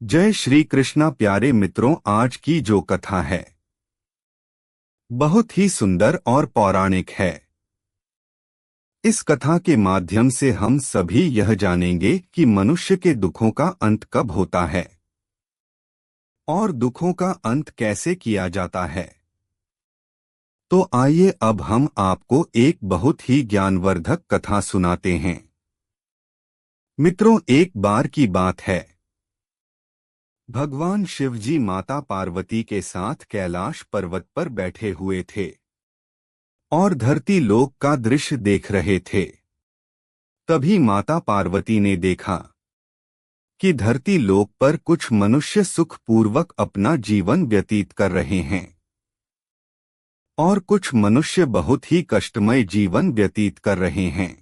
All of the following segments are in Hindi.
जय श्री कृष्णा प्यारे मित्रों, आज की जो कथा है बहुत ही सुंदर और पौराणिक है। इस कथा के माध्यम से हम सभी यह जानेंगे कि मनुष्य के दुखों का अंत कब होता है और दुखों का अंत कैसे किया जाता है। तो आइए अब हम आपको एक बहुत ही ज्ञानवर्धक कथा सुनाते हैं। मित्रों, एक बार की बात है, भगवान शिवजी माता पार्वती के साथ कैलाश पर्वत पर बैठे हुए थे और धरती लोक का दृश्य देख रहे थे। तभी माता पार्वती ने देखा कि धरती लोक पर कुछ मनुष्य सुखपूर्वक अपना जीवन व्यतीत कर रहे हैं और कुछ मनुष्य बहुत ही कष्टमय जीवन व्यतीत कर रहे हैं।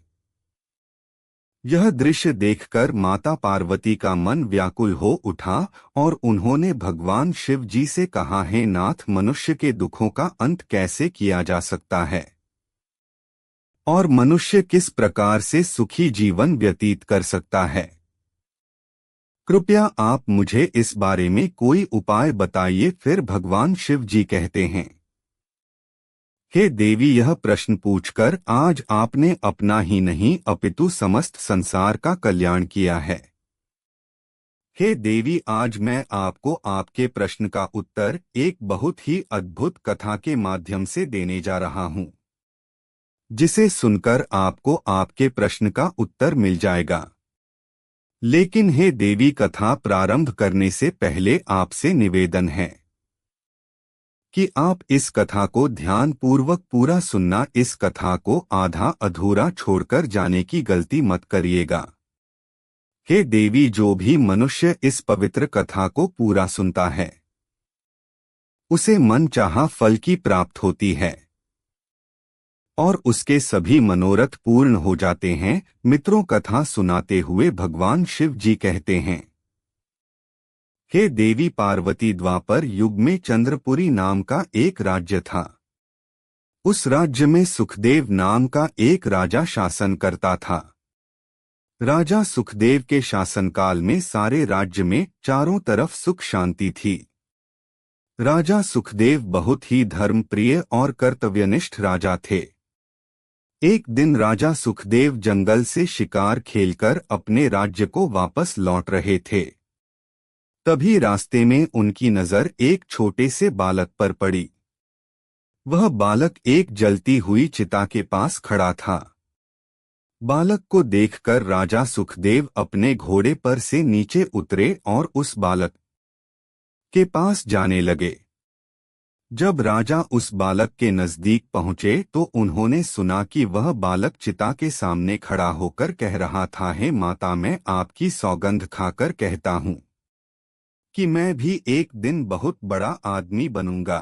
यह दृश्य देखकर माता पार्वती का मन व्याकुल हो उठा और उन्होंने भगवान शिव जी से कहा, हे नाथ, मनुष्य के दुखों का अंत कैसे किया जा सकता है और मनुष्य किस प्रकार से सुखी जीवन व्यतीत कर सकता है। कृपया आप मुझे इस बारे में कोई उपाय बताइए। फिर भगवान शिव जी कहते हैं, हे देवी, यह प्रश्न पूछकर आज आपने अपना ही नहीं अपितु समस्त संसार का कल्याण किया है। हे देवी, आज मैं आपको आपके प्रश्न का उत्तर एक बहुत ही अद्भुत कथा के माध्यम से देने जा रहा हूं, जिसे सुनकर आपको आपके प्रश्न का उत्तर मिल जाएगा। लेकिन हे देवी, कथा प्रारंभ करने से पहले आपसे निवेदन है कि आप इस कथा को ध्यानपूर्वक पूरा सुनना। इस कथा को आधा अधूरा छोड़कर जाने की गलती मत करिएगा। हे देवी, जो भी मनुष्य इस पवित्र कथा को पूरा सुनता है उसे मनचाहा फल की प्राप्त होती है और उसके सभी मनोरथ पूर्ण हो जाते हैं। मित्रों, कथा सुनाते हुए भगवान शिव जी कहते हैं, हे देवी पार्वती, द्वापर युग में चंद्रपुरी नाम का एक राज्य था। उस राज्य में सुखदेव नाम का एक राजा शासन करता था। राजा सुखदेव के शासनकाल में सारे राज्य में चारों तरफ सुख शांति थी। राजा सुखदेव बहुत ही धर्मप्रिय और कर्तव्यनिष्ठ राजा थे। एक दिन राजा सुखदेव जंगल से शिकार खेलकर अपने राज्य को वापस लौट रहे थे। तभी रास्ते में उनकी नजर एक छोटे से बालक पर पड़ी। वह बालक एक जलती हुई चिता के पास खड़ा था। बालक को देखकर राजा सुखदेव अपने घोड़े पर से नीचे उतरे और उस बालक के पास जाने लगे। जब राजा उस बालक के नजदीक पहुंचे तो उन्होंने सुना कि वह बालक चिता के सामने खड़ा होकर कह रहा था, हे माता, मैं आपकी सौगंध खाकर कहता हूं कि मैं भी एक दिन बहुत बड़ा आदमी बनूंगा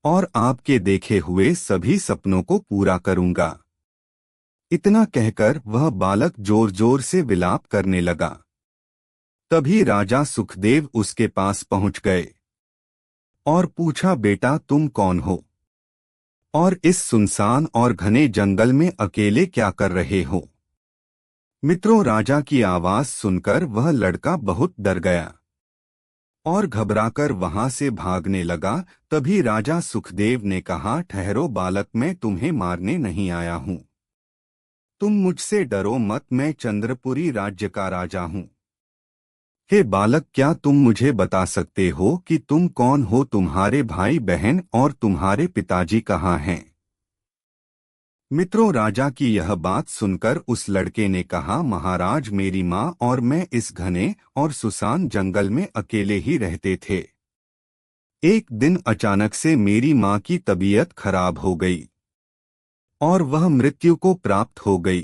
और आपके देखे हुए सभी सपनों को पूरा करूंगा। इतना कहकर वह बालक जोर जोर से विलाप करने लगा। तभी राजा सुखदेव उसके पास पहुंच गए और पूछा, बेटा, तुम कौन हो और इस सुनसान और घने जंगल में अकेले क्या कर रहे हो। मित्रों, राजा की आवाज सुनकर वह लड़का बहुत डर गया और घबराकर वहां से भागने लगा। तभी राजा सुखदेव ने कहा, ठहरो बालक, मैं तुम्हें मारने नहीं आया हूं। तुम मुझसे डरो मत, मैं चंद्रपुरी राज्य का राजा हूं। हे बालक, क्या तुम मुझे बता सकते हो कि तुम कौन हो, तुम्हारे भाई बहन और तुम्हारे पिताजी कहाँ हैं। मित्रों, राजा की यह बात सुनकर उस लड़के ने कहा, महाराज, मेरी माँ और मैं इस घने और सुसान जंगल में अकेले ही रहते थे। एक दिन अचानक से मेरी माँ की तबीयत खराब हो गई और वह मृत्यु को प्राप्त हो गई।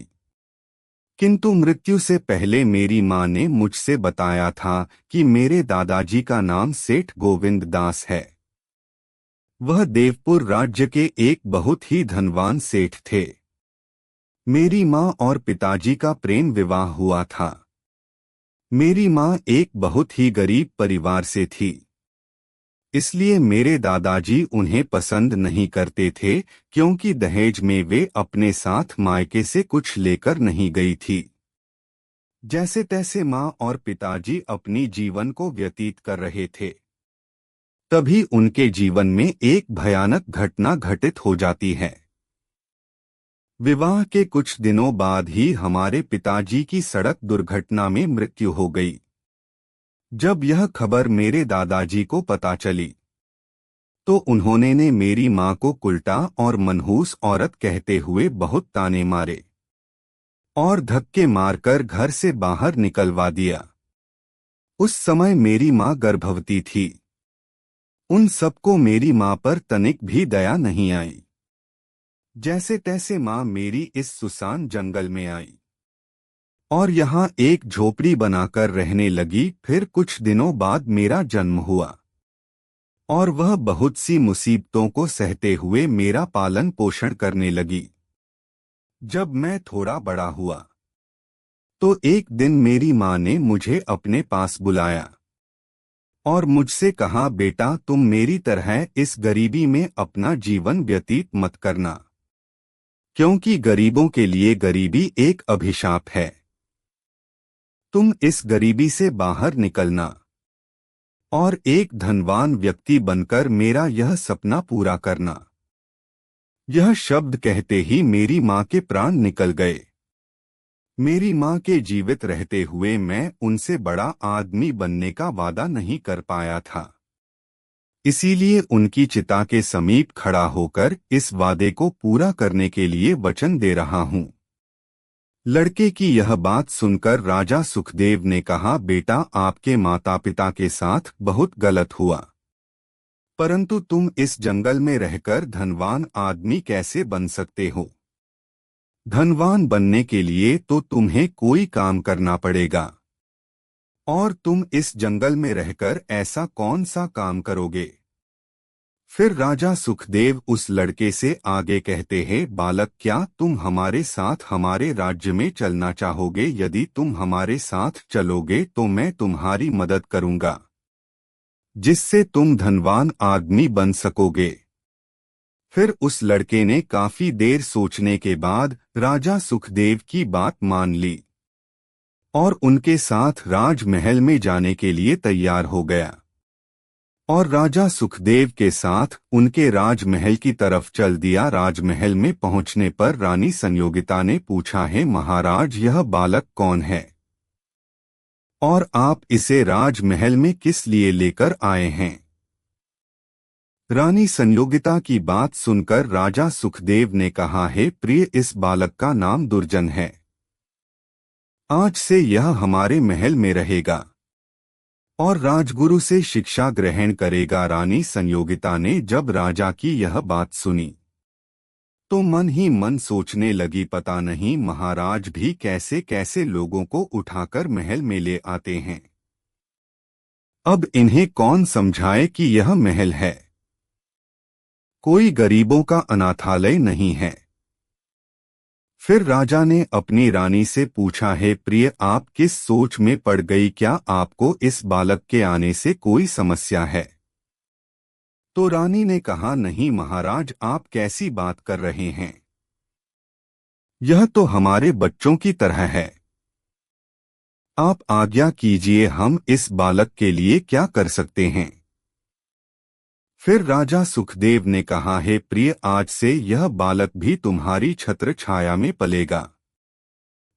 किंतु मृत्यु से पहले मेरी माँ ने मुझसे बताया था कि मेरे दादाजी का नाम सेठ गोविंद दास है। वह देवपुर राज्य के एक बहुत ही धनवान सेठ थे। मेरी माँ और पिताजी का प्रेम विवाह हुआ था। मेरी माँ एक बहुत ही गरीब परिवार से थी, इसलिए मेरे दादाजी उन्हें पसंद नहीं करते थे, क्योंकि दहेज में वे अपने साथ मायके से कुछ लेकर नहीं गई थी। जैसे तैसे माँ और पिताजी अपनी जीवन को व्यतीत कर रहे थे, तभी उनके जीवन में एक भयानक घटना घटित हो जाती है। विवाह के कुछ दिनों बाद ही हमारे पिताजी की सड़क दुर्घटना में मृत्यु हो गई। जब यह खबर मेरे दादाजी को पता चली, तो उन्होंने ने मेरी माँ को उल्टा और मनहूस औरत कहते हुए बहुत ताने मारे और धक्के मारकर घर से बाहर निकलवा दिया। उस समय मेरी माँ गर्भवती थी। उन सबको मेरी माँ पर तनिक भी दया नहीं आई। जैसे तैसे माँ मेरी इस सुनसान जंगल में आई और यहाँ एक झोपड़ी बनाकर रहने लगी। फिर कुछ दिनों बाद मेरा जन्म हुआ और वह बहुत सी मुसीबतों को सहते हुए मेरा पालन पोषण करने लगी। जब मैं थोड़ा बड़ा हुआ, तो एक दिन मेरी माँ ने मुझे अपने पास बुलाया और मुझसे कहा, बेटा तुम मेरी तरह इस गरीबी में अपना जीवन व्यतीत मत करना, क्योंकि गरीबों के लिए गरीबी एक अभिशाप है। तुम इस गरीबी से बाहर निकलना और एक धनवान व्यक्ति बनकर मेरा यह सपना पूरा करना। यह शब्द कहते ही मेरी माँ के प्राण निकल गए। मेरी माँ के जीवित रहते हुए मैं उनसे बड़ा आदमी बनने का वादा नहीं कर पाया था, इसीलिए उनकी चिता के समीप खड़ा होकर इस वादे को पूरा करने के लिए वचन दे रहा हूँ। लड़के की यह बात सुनकर राजा सुखदेव ने कहा, बेटा आपके माता पिता के साथ बहुत गलत हुआ, परंतु तुम इस जंगल में रहकर धनवान आदमी कैसे बन सकते हो? धनवान बनने के लिए तो तुम्हें कोई काम करना पड़ेगा, और तुम इस जंगल में रहकर ऐसा कौन सा काम करोगे? फिर राजा सुखदेव उस लड़के से आगे कहते हैं, बालक क्या तुम हमारे साथ हमारे राज्य में चलना चाहोगे? यदि तुम हमारे साथ चलोगे तो मैं तुम्हारी मदद करूंगा, जिससे तुम धनवान आदमी बन सकोगे। फिर उस लड़के ने काफी देर सोचने के बाद राजा सुखदेव की बात मान ली और उनके साथ राजमहल में जाने के लिए तैयार हो गया और राजा सुखदेव के साथ उनके राजमहल की तरफ चल दिया। राजमहल में पहुंचने पर रानी संयोगिता ने पूछा है, महाराज यह बालक कौन है और आप इसे राजमहल में किस लिए लेकर आए हैं? रानी संयोगिता की बात सुनकर राजा सुखदेव ने कहा, है प्रिय इस बालक का नाम दुर्जन है। आज से यह हमारे महल में रहेगा और राजगुरु से शिक्षा ग्रहण करेगा। रानी संयोगिता ने जब राजा की यह बात सुनी तो मन ही मन सोचने लगी, पता नहीं महाराज भी कैसे कैसे लोगों को उठाकर महल में ले आते हैं। अब इन्हें कौन समझाए कि यह महल है, कोई गरीबों का अनाथालय नहीं है। फिर राजा ने अपनी रानी से पूछा, है प्रिय आप किस सोच में पड़ गई? क्या आपको इस बालक के आने से कोई समस्या है? तो रानी ने कहा, नहीं महाराज आप कैसी बात कर रहे हैं, यह तो हमारे बच्चों की तरह है। आप आज्ञा कीजिए, हम इस बालक के लिए क्या कर सकते हैं? फिर राजा सुखदेव ने कहा, है प्रिय आज से यह बालक भी तुम्हारी छत्र छाया में पलेगा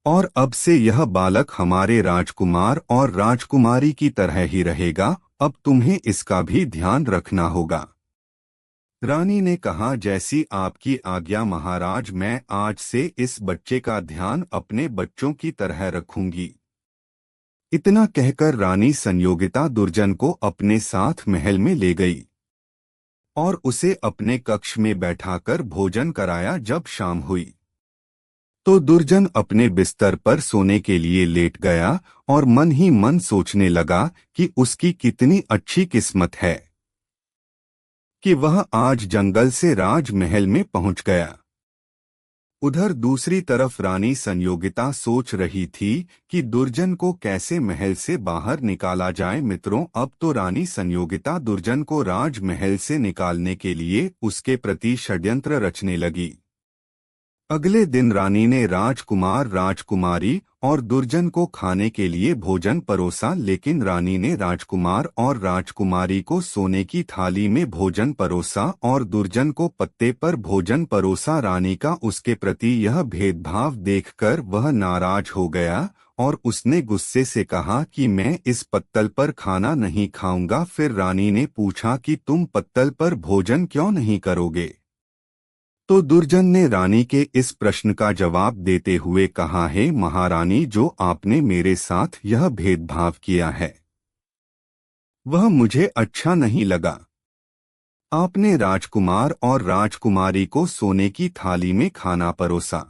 और अब से यह बालक हमारे राजकुमार और राजकुमारी की तरह ही रहेगा। अब तुम्हें इसका भी ध्यान रखना होगा। रानी ने कहा, जैसी आपकी आज्ञा महाराज, मैं आज से इस बच्चे का ध्यान अपने बच्चों की तरह रखूंगी। इतना कहकर रानी संयोगिता दुर्जन को अपने साथ महल में ले गई और उसे अपने कक्ष में बैठाकर भोजन कराया। जब शाम हुई तो दुर्जन अपने बिस्तर पर सोने के लिए लेट गया और मन ही मन सोचने लगा कि उसकी कितनी अच्छी किस्मत है कि वह आज जंगल से राजमहल में पहुंच गया। उधर दूसरी तरफ रानी संयोगिता सोच रही थी कि दुर्जन को कैसे महल से बाहर निकाला जाए। मित्रों, अब तो रानी संयोगिता दुर्जन को राजमहल से निकालने के लिए उसके प्रति षड्यंत्र रचने लगी। अगले दिन रानी ने राजकुमार, राजकुमारी और दुर्जन को खाने के लिए भोजन परोसा, लेकिन रानी ने राजकुमार और राजकुमारी को सोने की थाली में भोजन परोसा और दुर्जन को पत्ते पर भोजन परोसा। रानी का उसके प्रति यह भेदभाव देखकर वह नाराज हो गया और उसने गुस्से से कहा कि मैं इस पत्तल पर खाना नहीं खाऊंगा। फिर रानी ने पूछा कि तुम पत्तल पर भोजन क्यों नहीं करोगे? तो दुर्जन ने रानी के इस प्रश्न का जवाब देते हुए कहा, हे महारानी, जो आपने मेरे साथ यह भेदभाव किया है वह मुझे अच्छा नहीं लगा। आपने राजकुमार और राजकुमारी को सोने की थाली में खाना परोसा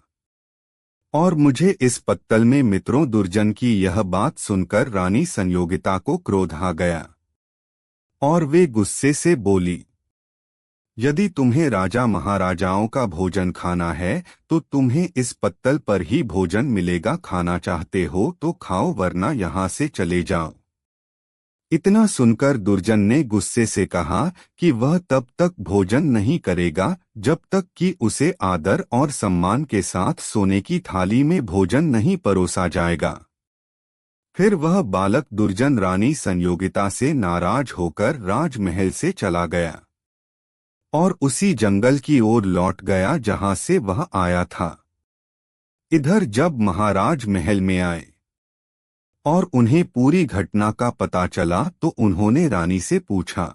और मुझे इस पत्तल में। मित्रों, दुर्जन की यह बात सुनकर रानी संयोगिता को क्रोध आ गया और वे गुस्से से बोली, यदि तुम्हें राजा महाराजाओं का भोजन खाना है तो तुम्हें इस पत्तल पर ही भोजन मिलेगा। खाना चाहते हो तो खाओ, वरना यहाँ से चले जाओ। इतना सुनकर दुर्जन ने गुस्से से कहा कि वह तब तक भोजन नहीं करेगा जब तक कि उसे आदर और सम्मान के साथ सोने की थाली में भोजन नहीं परोसा जाएगा। फिर वह बालक दुर्जन रानी संयोगिता से नाराज होकर राजमहल से चला गया और उसी जंगल की ओर लौट गया जहां से वह आया था। इधर जब महाराज महल में आए और उन्हें पूरी घटना का पता चला तो उन्होंने रानी से पूछा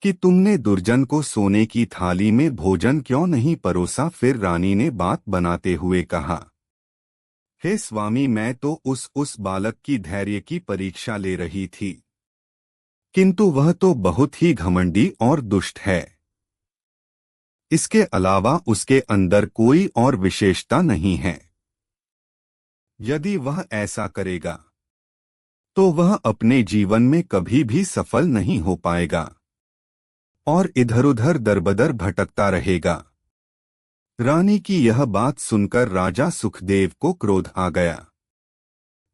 कि तुमने दुर्जन को सोने की थाली में भोजन क्यों नहीं परोसा? फिर रानी ने बात बनाते हुए कहा, हे स्वामी, मैं तो उस बालक की धैर्य की परीक्षा ले रही थी, किंतु वह तो बहुत ही घमंडी और दुष्ट है। इसके अलावा उसके अंदर कोई और विशेषता नहीं है। यदि वह ऐसा करेगा तो वह अपने जीवन में कभी भी सफल नहीं हो पाएगा और इधर-उधर दरबदर भटकता रहेगा। रानी की यह बात सुनकर राजा सुखदेव को क्रोध आ गया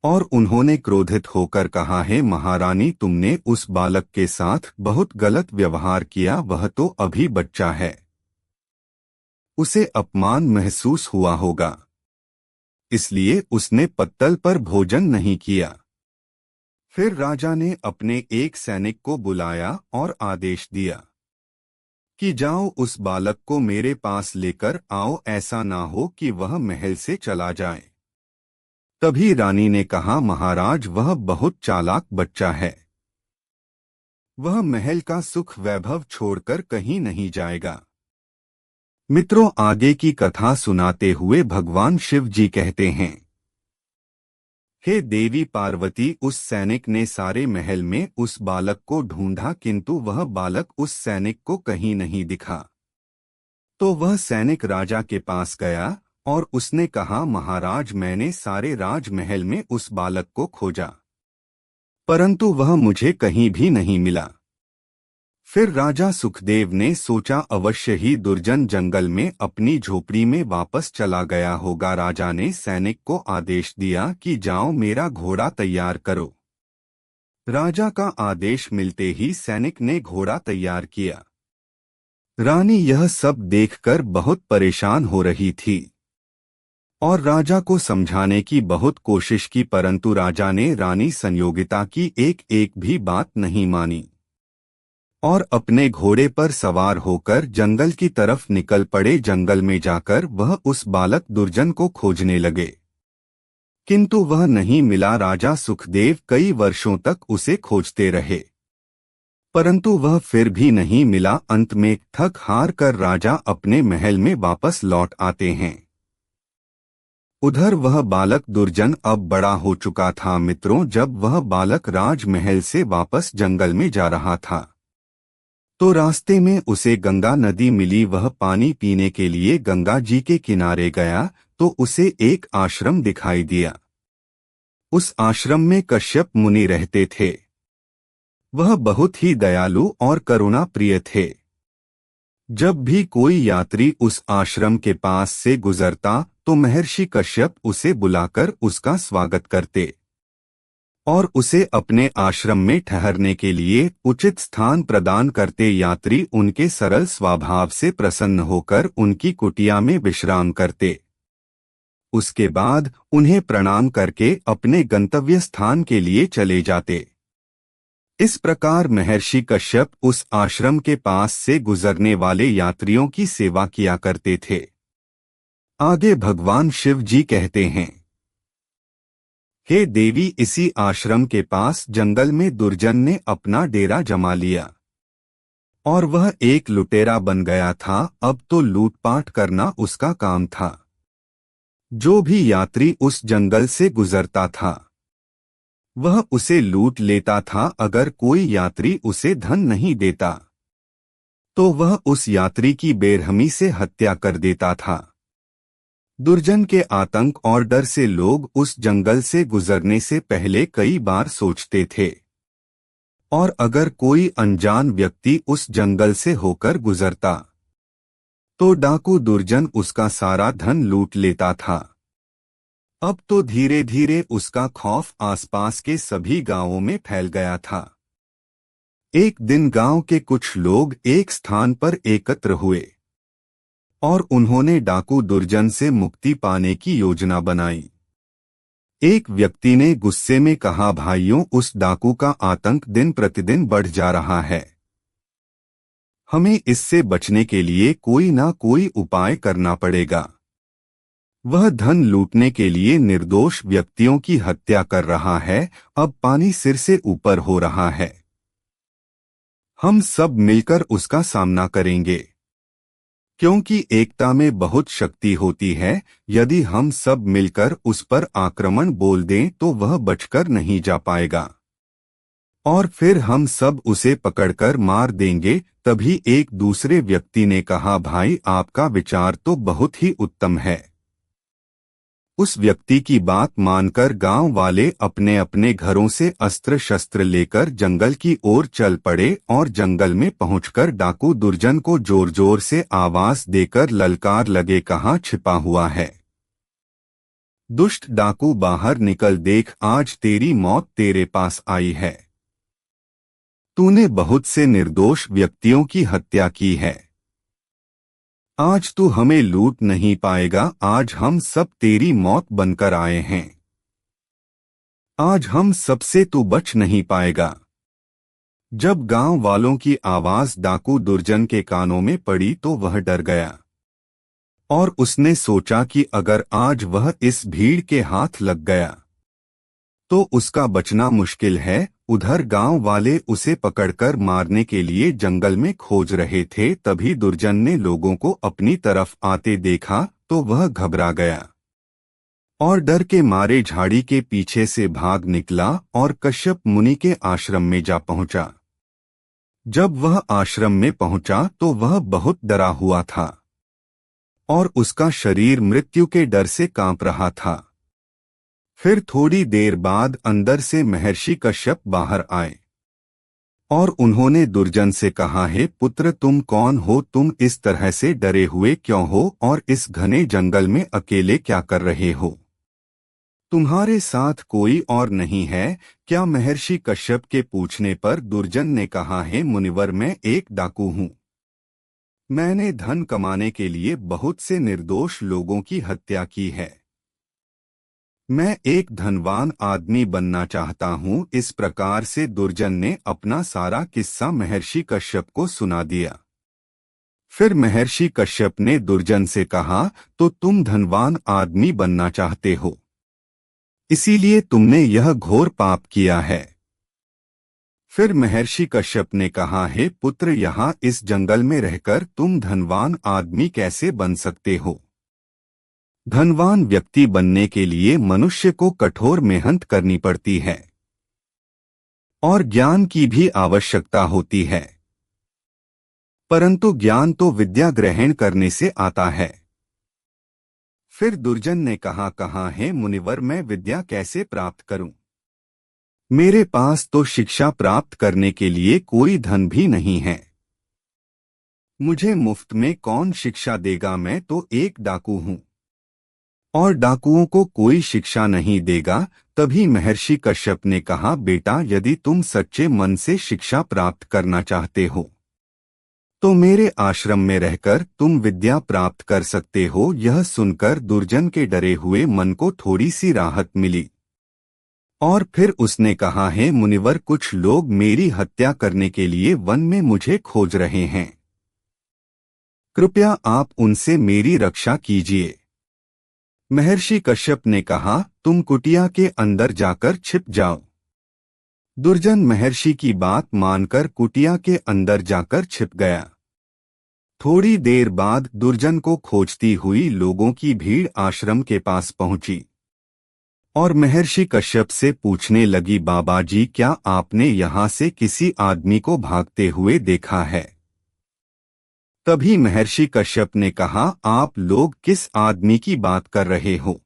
और उन्होंने क्रोधित होकर कहा, हे महारानी, तुमने उस बालक के साथ बहुत गलत व्यवहार किया। वह तो अभी बच्चा है, उसे अपमान महसूस हुआ होगा, इसलिए उसने पत्तल पर भोजन नहीं किया। फिर राजा ने अपने एक सैनिक को बुलाया और आदेश दिया कि जाओ, उस बालक को मेरे पास लेकर आओ, ऐसा ना हो कि वह महल से चला जाए। तभी रानी ने कहा, महाराज, वह बहुत चालाक बच्चा है, वह महल का सुख वैभव छोड़कर कहीं नहीं जाएगा। मित्रों, आगे की कथा सुनाते हुए भगवान शिव जी कहते हैं, हे देवी पार्वती, उस सैनिक ने सारे महल में उस बालक को ढूंढा, किंतु वह बालक उस सैनिक को कहीं नहीं दिखा। तो वह सैनिक राजा के पास गया और उसने कहा, महाराज, मैंने सारे राजमहल में उस बालक को खोजा, परंतु वह मुझे कहीं भी नहीं मिला। फिर राजा सुखदेव ने सोचा, अवश्य ही दुर्जन जंगल में अपनी झोपड़ी में वापस चला गया होगा। राजा ने सैनिक को आदेश दिया कि जाओ, मेरा घोड़ा तैयार करो। राजा का आदेश मिलते ही सैनिक ने घोड़ा तैयार किया। रानी यह सब देखकर बहुत परेशान हो रही थी और राजा को समझाने की बहुत कोशिश की, परंतु राजा ने रानी संयोगिता की एक एक भी बात नहीं मानी और अपने घोड़े पर सवार होकर जंगल की तरफ निकल पड़े। जंगल में जाकर वह उस बालक दुर्जन को खोजने लगे, किंतु वह नहीं मिला। राजा सुखदेव कई वर्षों तक उसे खोजते रहे, परंतु वह फिर भी नहीं मिला। अंत में थक हार कर राजा अपने महल में वापस लौट आते हैं। उधर वह बालक दुर्जन अब बड़ा हो चुका था। मित्रों, जब वह बालक राजमहल से वापस जंगल में जा रहा था तो रास्ते में उसे गंगा नदी मिली। वह पानी पीने के लिए गंगा जी के किनारे गया तो उसे एक आश्रम दिखाई दिया। उस आश्रम में कश्यप मुनि रहते थे। वह बहुत ही दयालु और करुणा प्रिय थे। जब भी कोई यात्री उस आश्रम के पास से गुजरता तो महर्षि कश्यप उसे बुलाकर उसका स्वागत करते और उसे अपने आश्रम में ठहरने के लिए उचित स्थान प्रदान करते। यात्री उनके सरल स्वभाव से प्रसन्न होकर उनकी कुटिया में विश्राम करते। उसके बाद उन्हें प्रणाम करके अपने गंतव्य स्थान के लिए चले जाते। इस प्रकार महर्षि कश्यप उस आश्रम के पास से गुजरने वाले यात्रियों की सेवा किया करते थे। आगे भगवान शिव जी कहते हैं, हे देवी, इसी आश्रम के पास जंगल में दुर्जन ने अपना डेरा जमा लिया और वह एक लुटेरा बन गया था। अब तो लूटपाट करना उसका काम था। जो भी यात्री उस जंगल से गुजरता था वह उसे लूट लेता था। अगर कोई यात्री उसे धन नहीं देता तो वह उस यात्री की बेरहमी से हत्या कर देता था। दुर्जन के आतंक और डर से लोग उस जंगल से गुजरने से पहले कई बार सोचते थे, और अगर कोई अनजान व्यक्ति उस जंगल से होकर गुजरता तो डाकू दुर्जन उसका सारा धन लूट लेता था। अब तो धीरे धीरे उसका खौफ आसपास के सभी गांवों में फैल गया था। एक दिन गांव के कुछ लोग एक स्थान पर एकत्र हुए और उन्होंने डाकू दुर्जन से मुक्ति पाने की योजना बनाई। एक व्यक्ति ने गुस्से में कहा, भाइयों, उस डाकू का आतंक दिन प्रतिदिन बढ़ जा रहा है। हमें इससे बचने के लिए कोई ना कोई उपाय करना पड़ेगा। वह धन लूटने के लिए निर्दोष व्यक्तियों की हत्या कर रहा है। अब पानी सिर से ऊपर हो रहा है। हम सब मिलकर उसका सामना करेंगे, क्योंकि एकता में बहुत शक्ति होती है। यदि हम सब मिलकर उस पर आक्रमण बोल दें तो वह बचकर नहीं जा पाएगा और फिर हम सब उसे पकड़कर मार देंगे। तभी एक दूसरे व्यक्ति ने कहा, भाई, आपका विचार तो बहुत ही उत्तम है। उस व्यक्ति की बात मानकर गांव वाले अपने अपने घरों से अस्त्र शस्त्र लेकर जंगल की ओर चल पड़े और जंगल में पहुंचकर डाकू दुर्जन को जोर जोर से आवाज देकर ललकार लगे, कहाँ छिपा हुआ है? दुष्ट डाकू, बाहर निकल, देख, आज तेरी मौत तेरे पास आई है। तूने बहुत से निर्दोष व्यक्तियों की हत्या की है। आज तू हमें लूट नहीं पाएगा। आज हम सब तेरी मौत बनकर आए हैं। आज हम सबसे तू बच नहीं पाएगा। जब गांव वालों की आवाज डाकू दुर्जन के कानों में पड़ी तो वह डर गया और उसने सोचा कि अगर आज वह इस भीड़ के हाथ लग गया तो उसका बचना मुश्किल है। उधर गांव वाले उसे पकड़कर मारने के लिए जंगल में खोज रहे थे। तभी दुर्जन ने लोगों को अपनी तरफ आते देखा तो वह घबरा गया और डर के मारे झाड़ी के पीछे से भाग निकला और कश्यप मुनि के आश्रम में जा पहुंचा। जब वह आश्रम में पहुंचा तो वह बहुत डरा हुआ था और उसका शरीर मृत्यु के डर से कांप रहा था। फिर थोड़ी देर बाद अंदर से महर्षि कश्यप बाहर आए और उन्होंने दुर्जन से कहा, हे पुत्र, तुम कौन हो? तुम इस तरह से डरे हुए क्यों हो और इस घने जंगल में अकेले क्या कर रहे हो? तुम्हारे साथ कोई और नहीं है क्या? महर्षि कश्यप के पूछने पर दुर्जन ने कहा, हे मुनिवर, मैं एक डाकू हूँ। मैंने धन कमाने के लिए बहुत से निर्दोष लोगों की हत्या की है। मैं एक धनवान आदमी बनना चाहता हूँ। इस प्रकार से दुर्जन ने अपना सारा किस्सा महर्षि कश्यप को सुना दिया। फिर महर्षि कश्यप ने दुर्जन से कहा, तो तुम धनवान आदमी बनना चाहते हो, इसीलिए तुमने यह घोर पाप किया है। फिर महर्षि कश्यप ने कहा, हे पुत्र, यहाँ इस जंगल में रहकर तुम धनवान आदमी कैसे बन सकते हो? धनवान व्यक्ति बनने के लिए मनुष्य को कठोर मेहनत करनी पड़ती है और ज्ञान की भी आवश्यकता होती है, परंतु ज्ञान तो विद्या ग्रहण करने से आता है। फिर दुर्जन ने कहा, कहाँ है मुनिवर, मैं विद्या कैसे प्राप्त करूं? मेरे पास तो शिक्षा प्राप्त करने के लिए कोई धन भी नहीं है। मुझे मुफ्त में कौन शिक्षा देगा? मैं तो एक डाकू हूं और डाकुओं को कोई शिक्षा नहीं देगा। तभी महर्षि कश्यप ने कहा, बेटा, यदि तुम सच्चे मन से शिक्षा प्राप्त करना चाहते हो तो मेरे आश्रम में रहकर तुम विद्या प्राप्त कर सकते हो। यह सुनकर दुर्जन के डरे हुए मन को थोड़ी सी राहत मिली। और फिर उसने कहा, है मुनिवर, कुछ लोग मेरी हत्या करने के लिए वन में मुझे खोज रहे हैं। कृपया आप उनसे मेरी रक्षा कीजिए। महर्षि कश्यप ने कहा, तुम कुटिया के अंदर जाकर छिप जाओ। दुर्जन महर्षि की बात मानकर कुटिया के अंदर जाकर छिप गया। थोड़ी देर बाद दुर्जन को खोजती हुई लोगों की भीड़ आश्रम के पास पहुंची और महर्षि कश्यप से पूछने लगी, बाबा जी, क्या आपने यहाँ से किसी आदमी को भागते हुए देखा है? तभी महर्षि कश्यप ने कहा, आप लोग किस आदमी की बात कर रहे हो?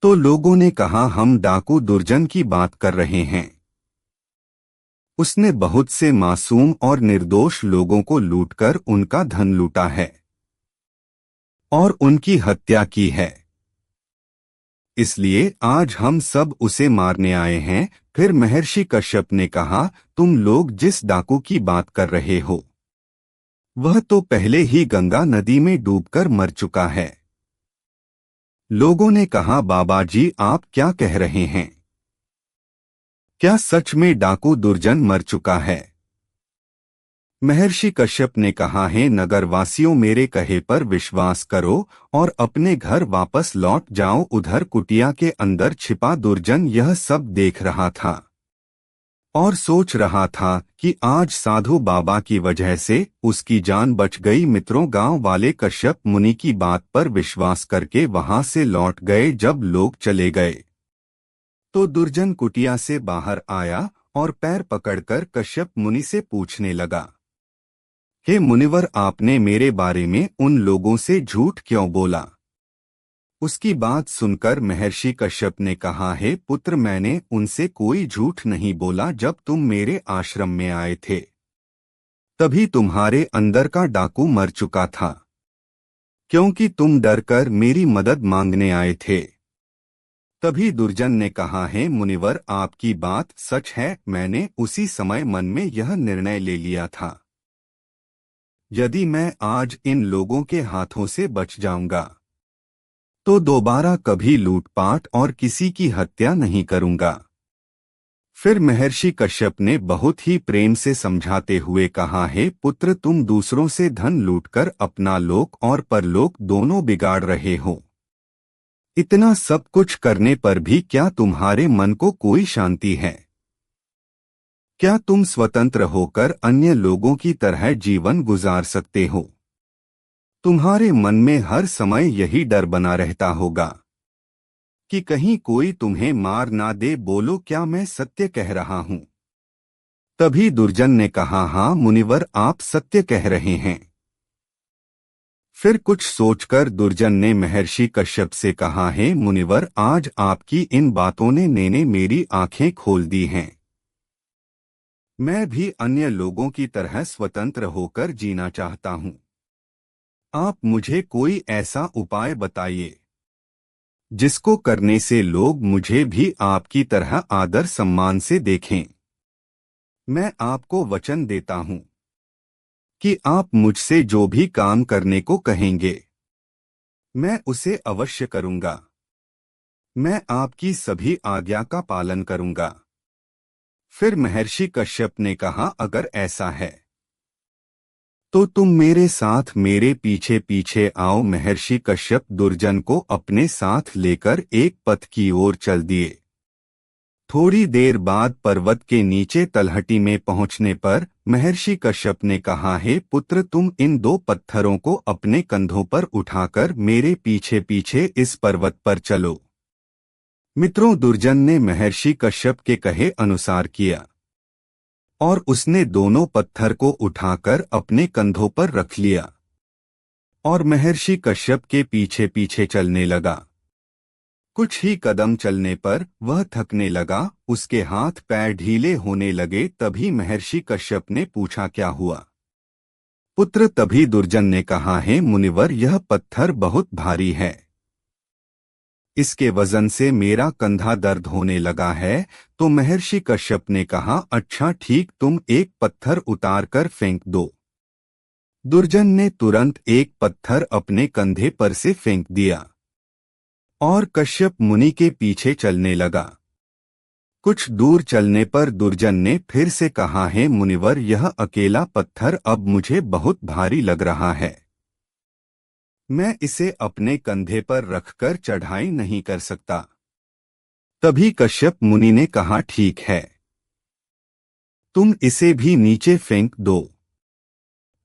तो लोगों ने कहा, हम डाकू दुर्जन की बात कर रहे हैं। उसने बहुत से मासूम और निर्दोष लोगों को लूटकर उनका धन लूटा है और उनकी हत्या की है। इसलिए आज हम सब उसे मारने आए हैं। फिर महर्षि कश्यप ने कहा, तुम लोग जिस डाकू की बात कर रहे हो वह तो पहले ही गंगा नदी में डूबकर मर चुका है। लोगों ने कहा, बाबा जी, आप क्या कह रहे हैं? क्या सच में डाकू दुर्जन मर चुका है? महर्षि कश्यप ने कहा, है नगरवासियों, मेरे कहे पर विश्वास करो और अपने घर वापस लौट जाओ। उधर कुटिया के अंदर छिपा दुर्जन यह सब देख रहा था और सोच रहा था कि आज साधु बाबा की वजह से उसकी जान बच गई। मित्रों, गांव वाले कश्यप मुनि की बात पर विश्वास करके वहां से लौट गए। जब लोग चले गए तो दुर्जन कुटिया से बाहर आया और पैर पकड़कर कश्यप मुनि से पूछने लगा, हे मुनिवर, आपने मेरे बारे में उन लोगों से झूठ क्यों बोला? उसकी बात सुनकर महर्षि कश्यप ने कहा, हे पुत्र, मैंने उनसे कोई झूठ नहीं बोला। जब तुम मेरे आश्रम में आए थे तभी तुम्हारे अंदर का डाकू मर चुका था, क्योंकि तुम डरकर मेरी मदद मांगने आए थे। तभी दुर्जन ने कहा, हे मुनिवर, आपकी बात सच है। मैंने उसी समय मन में यह निर्णय ले लिया था, यदि मैं आज इन लोगों के हाथों से बच जाऊंगा तो दोबारा कभी लूटपाट और किसी की हत्या नहीं करूंगा। फिर महर्षि कश्यप ने बहुत ही प्रेम से समझाते हुए कहा, हे पुत्र, तुम दूसरों से धन लूटकर अपना लोक और परलोक दोनों बिगाड़ रहे हो। इतना सब कुछ करने पर भी क्या तुम्हारे मन को कोई शांति है? क्या तुम स्वतंत्र होकर अन्य लोगों की तरह जीवन गुजार सकते हो? तुम्हारे मन में हर समय यही डर बना रहता होगा कि कहीं कोई तुम्हें मार ना दे। बोलो, क्या मैं सत्य कह रहा हूं? तभी दुर्जन ने कहा, हाँ मुनिवर, आप सत्य कह रहे हैं। फिर कुछ सोचकर दुर्जन ने महर्षि कश्यप से कहा, हे मुनिवर, आज आपकी इन बातों ने मेरी आंखें खोल दी हैं। मैं भी अन्य लोगों की तरह स्वतंत्र होकर जीना चाहता हूं। आप मुझे कोई ऐसा उपाय बताइए जिसको करने से लोग मुझे भी आपकी तरह आदर सम्मान से देखें। मैं आपको वचन देता हूं कि आप मुझसे जो भी काम करने को कहेंगे मैं उसे अवश्य करूंगा। मैं आपकी सभी आज्ञा का पालन करूंगा। फिर महर्षि कश्यप ने कहा, अगर ऐसा है तो तुम मेरे साथ मेरे पीछे पीछे आओ। महर्षि कश्यप दुर्जन को अपने साथ लेकर एक पथ की ओर चल दिए। थोड़ी देर बाद पर्वत के नीचे तलहटी में पहुंचने पर महर्षि कश्यप ने कहा, हे पुत्र, तुम इन दो पत्थरों को अपने कंधों पर उठाकर मेरे पीछे पीछे इस पर्वत पर चलो। मित्रों, दुर्जन ने महर्षि कश्यप के कहे अनुसार किया और उसने दोनों पत्थर को उठाकर अपने कंधों पर रख लिया और महर्षि कश्यप के पीछे पीछे चलने लगा। कुछ ही कदम चलने पर वह थकने लगा, उसके हाथ पैर ढीले होने लगे। तभी महर्षि कश्यप ने पूछा, क्या हुआ पुत्र? तभी दुर्जन ने कहा, हे मुनिवर, यह पत्थर बहुत भारी है। इसके वजन से मेरा कंधा दर्द होने लगा है। तो महर्षि कश्यप ने कहा, अच्छा ठीक, तुम एक पत्थर उतार कर फेंक दो। दुर्जन ने तुरंत एक पत्थर अपने कंधे पर से फेंक दिया और कश्यप मुनि के पीछे चलने लगा। कुछ दूर चलने पर दुर्जन ने फिर से कहा, है मुनिवर, यह अकेला पत्थर अब मुझे बहुत भारी लग रहा है। मैं इसे अपने कंधे पर रखकर चढ़ाई नहीं कर सकता। तभी कश्यप मुनि ने कहा, ठीक है, तुम इसे भी नीचे फेंक दो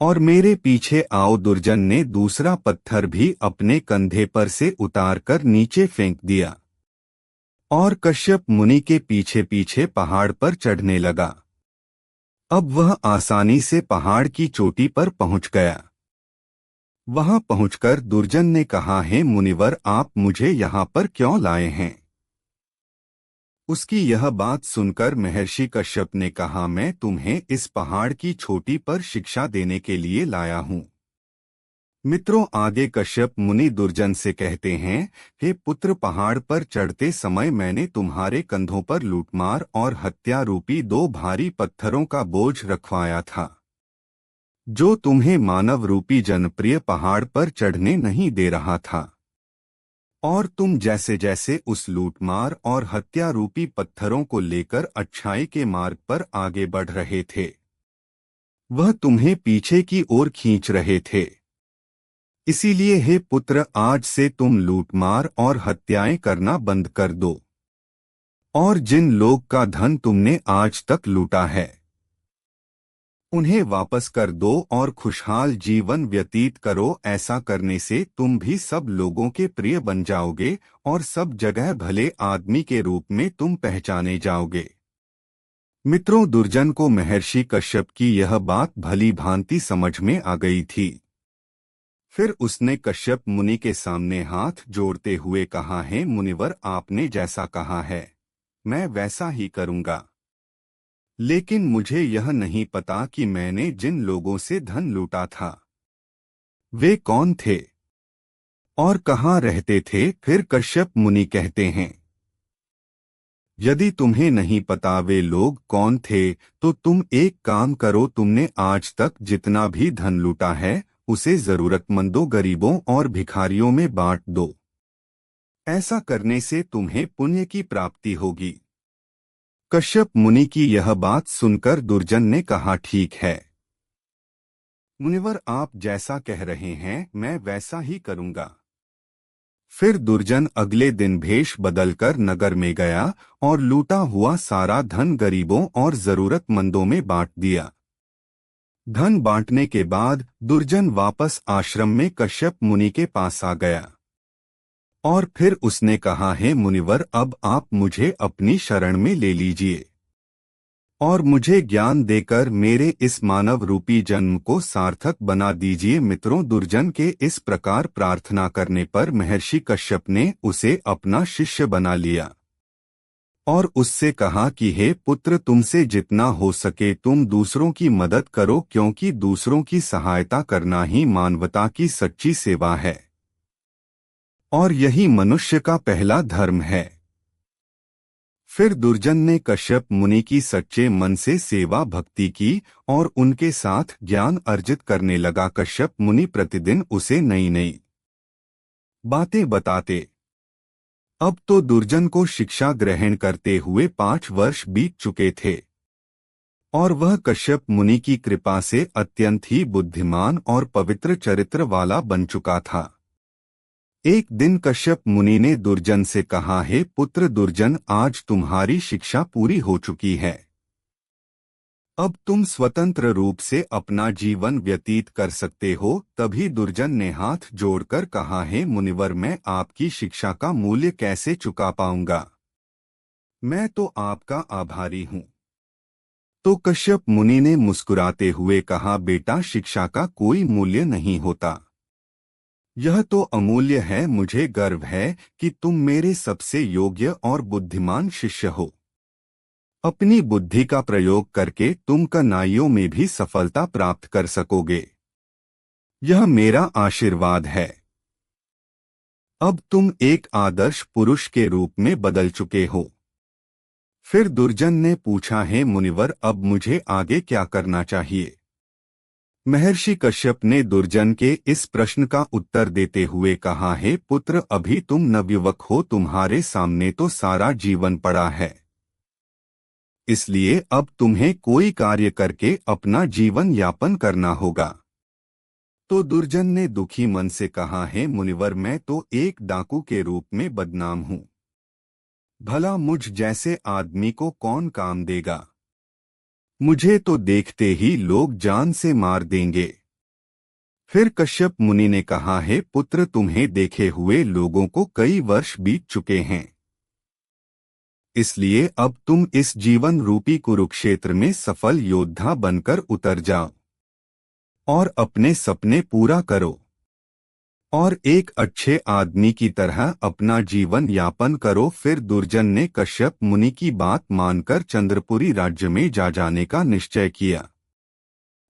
और मेरे पीछे आओ। दुर्जन ने दूसरा पत्थर भी अपने कंधे पर से उतारकर नीचे फेंक दिया और कश्यप मुनि के पीछे पीछे पहाड़ पर चढ़ने लगा। अब वह आसानी से पहाड़ की चोटी पर पहुंच गया। वहां पहुंचकर दुर्जन ने कहा, है मुनिवर, आप मुझे यहाँ पर क्यों लाए हैं? उसकी यह बात सुनकर महर्षि कश्यप ने कहा, मैं तुम्हें इस पहाड़ की चोटी पर शिक्षा देने के लिए लाया हूँ। मित्रों, आगे कश्यप मुनि दुर्जन से कहते हैं, हे पुत्र, पहाड़ पर चढ़ते समय मैंने तुम्हारे कंधों पर लूटमार और हत्या रूपी 2 भारी पत्थरों का बोझ रखवाया था, जो तुम्हें मानव रूपी जनप्रिय पहाड़ पर चढ़ने नहीं दे रहा था। और तुम जैसे जैसे उस लूटमार और हत्या रूपी पत्थरों को लेकर अच्छाई के मार्ग पर आगे बढ़ रहे थे, वह तुम्हें पीछे की ओर खींच रहे थे। इसीलिए हे पुत्र, आज से तुम लूटमार और हत्याएं करना बंद कर दो और जिन लोग का धन तुमने आज तक लूटा है उन्हें वापस कर दो और खुशहाल जीवन व्यतीत करो। ऐसा करने से तुम भी सब लोगों के प्रिय बन जाओगे और सब जगह भले आदमी के रूप में तुम पहचाने जाओगे। मित्रों, दुर्जन को महर्षि कश्यप की यह बात भली भांति समझ में आ गई थी। फिर उसने कश्यप मुनि के सामने हाथ जोड़ते हुए कहा, है मुनिवर, आपने जैसा कहा है मैं वैसा ही करूंगा। लेकिन मुझे यह नहीं पता कि मैंने जिन लोगों से धन लूटा था वे कौन थे और कहाँ रहते थे। फिर कश्यप मुनि कहते हैं, यदि तुम्हें नहीं पता वे लोग कौन थे तो तुम एक काम करो, तुमने आज तक जितना भी धन लूटा है उसे जरूरतमंदों, गरीबों और भिखारियों में बांट दो। ऐसा करने से तुम्हें पुण्य की प्राप्ति होगी। कश्यप मुनि की यह बात सुनकर दुर्जन ने कहा, ठीक है मुनिवर, आप जैसा कह रहे हैं मैं वैसा ही करूंगा। फिर दुर्जन अगले दिन भेष बदलकर नगर में गया और लूटा हुआ सारा धन गरीबों और जरूरतमंदों में बांट दिया। धन बांटने के बाद दुर्जन वापस आश्रम में कश्यप मुनि के पास आ गया और फिर उसने कहा, है मुनिवर, अब आप मुझे अपनी शरण में ले लीजिए और मुझे ज्ञान देकर मेरे इस मानव रूपी जन्म को सार्थक बना दीजिए। मित्रों, दुर्जन के इस प्रकार प्रार्थना करने पर महर्षि कश्यप ने उसे अपना शिष्य बना लिया और उससे कहा कि हे पुत्र, तुमसे जितना हो सके तुम दूसरों की मदद करो, क्योंकि दूसरों की सहायता करना ही मानवता की सच्ची सेवा है और यही मनुष्य का पहला धर्म है। फिर दुर्जन ने कश्यप मुनि की सच्चे मन से सेवा भक्ति की और उनके साथ ज्ञान अर्जित करने लगा। कश्यप मुनि प्रतिदिन उसे नई नई बातें बताते। अब तो दुर्जन को शिक्षा ग्रहण करते हुए 5 वर्ष बीत चुके थे और वह कश्यप मुनि की कृपा से अत्यंत ही बुद्धिमान और पवित्र चरित्र वाला बन चुका था। एक दिन कश्यप मुनि ने दुर्जन से कहा, हे पुत्र दुर्जन, आज तुम्हारी शिक्षा पूरी हो चुकी है। अब तुम स्वतंत्र रूप से अपना जीवन व्यतीत कर सकते हो। तभी दुर्जन ने हाथ जोड़कर कहा, हे मुनिवर, मैं आपकी शिक्षा का मूल्य कैसे चुका पाऊंगा? मैं तो आपका आभारी हूँ। तो कश्यप मुनि ने मुस्कुराते हुए कहा, बेटा, शिक्षा का कोई मूल्य नहीं होता। यह तो अमूल्य है। मुझे गर्व है कि तुम मेरे सबसे योग्य और बुद्धिमान शिष्य हो। अपनी बुद्धि का प्रयोग करके तुम कठिनाइयों में भी सफलता प्राप्त कर सकोगे। यह मेरा आशीर्वाद है। अब तुम एक आदर्श पुरुष के रूप में बदल चुके हो। फिर दुर्जन ने पूछा, हे मुनिवर, अब मुझे आगे क्या करना चाहिए? महर्षि कश्यप ने दुर्जन के इस प्रश्न का उत्तर देते हुए कहा, हे पुत्र, अभी तुम नवयुवक हो, तुम्हारे सामने तो सारा जीवन पड़ा है, इसलिए अब तुम्हें कोई कार्य करके अपना जीवन यापन करना होगा। तो दुर्जन ने दुखी मन से कहा, है मुनिवर, मैं तो एक डाकू के रूप में बदनाम हूँ। भला मुझ जैसे आदमी को कौन काम देगा? मुझे तो देखते ही लोग जान से मार देंगे। फिर कश्यप मुनि ने कहा, है पुत्र, तुम्हें देखे हुए लोगों को कई वर्ष बीत चुके हैं, इसलिए अब तुम इस जीवन रूपी कुरुक्षेत्र में सफल योद्धा बनकर उतर जाओ और अपने सपने पूरा करो और एक अच्छे आदमी की तरह अपना जीवन यापन करो। फिर दुर्जन ने कश्यप मुनि की बात मानकर चंद्रपुरी राज्य में जाने का निश्चय किया।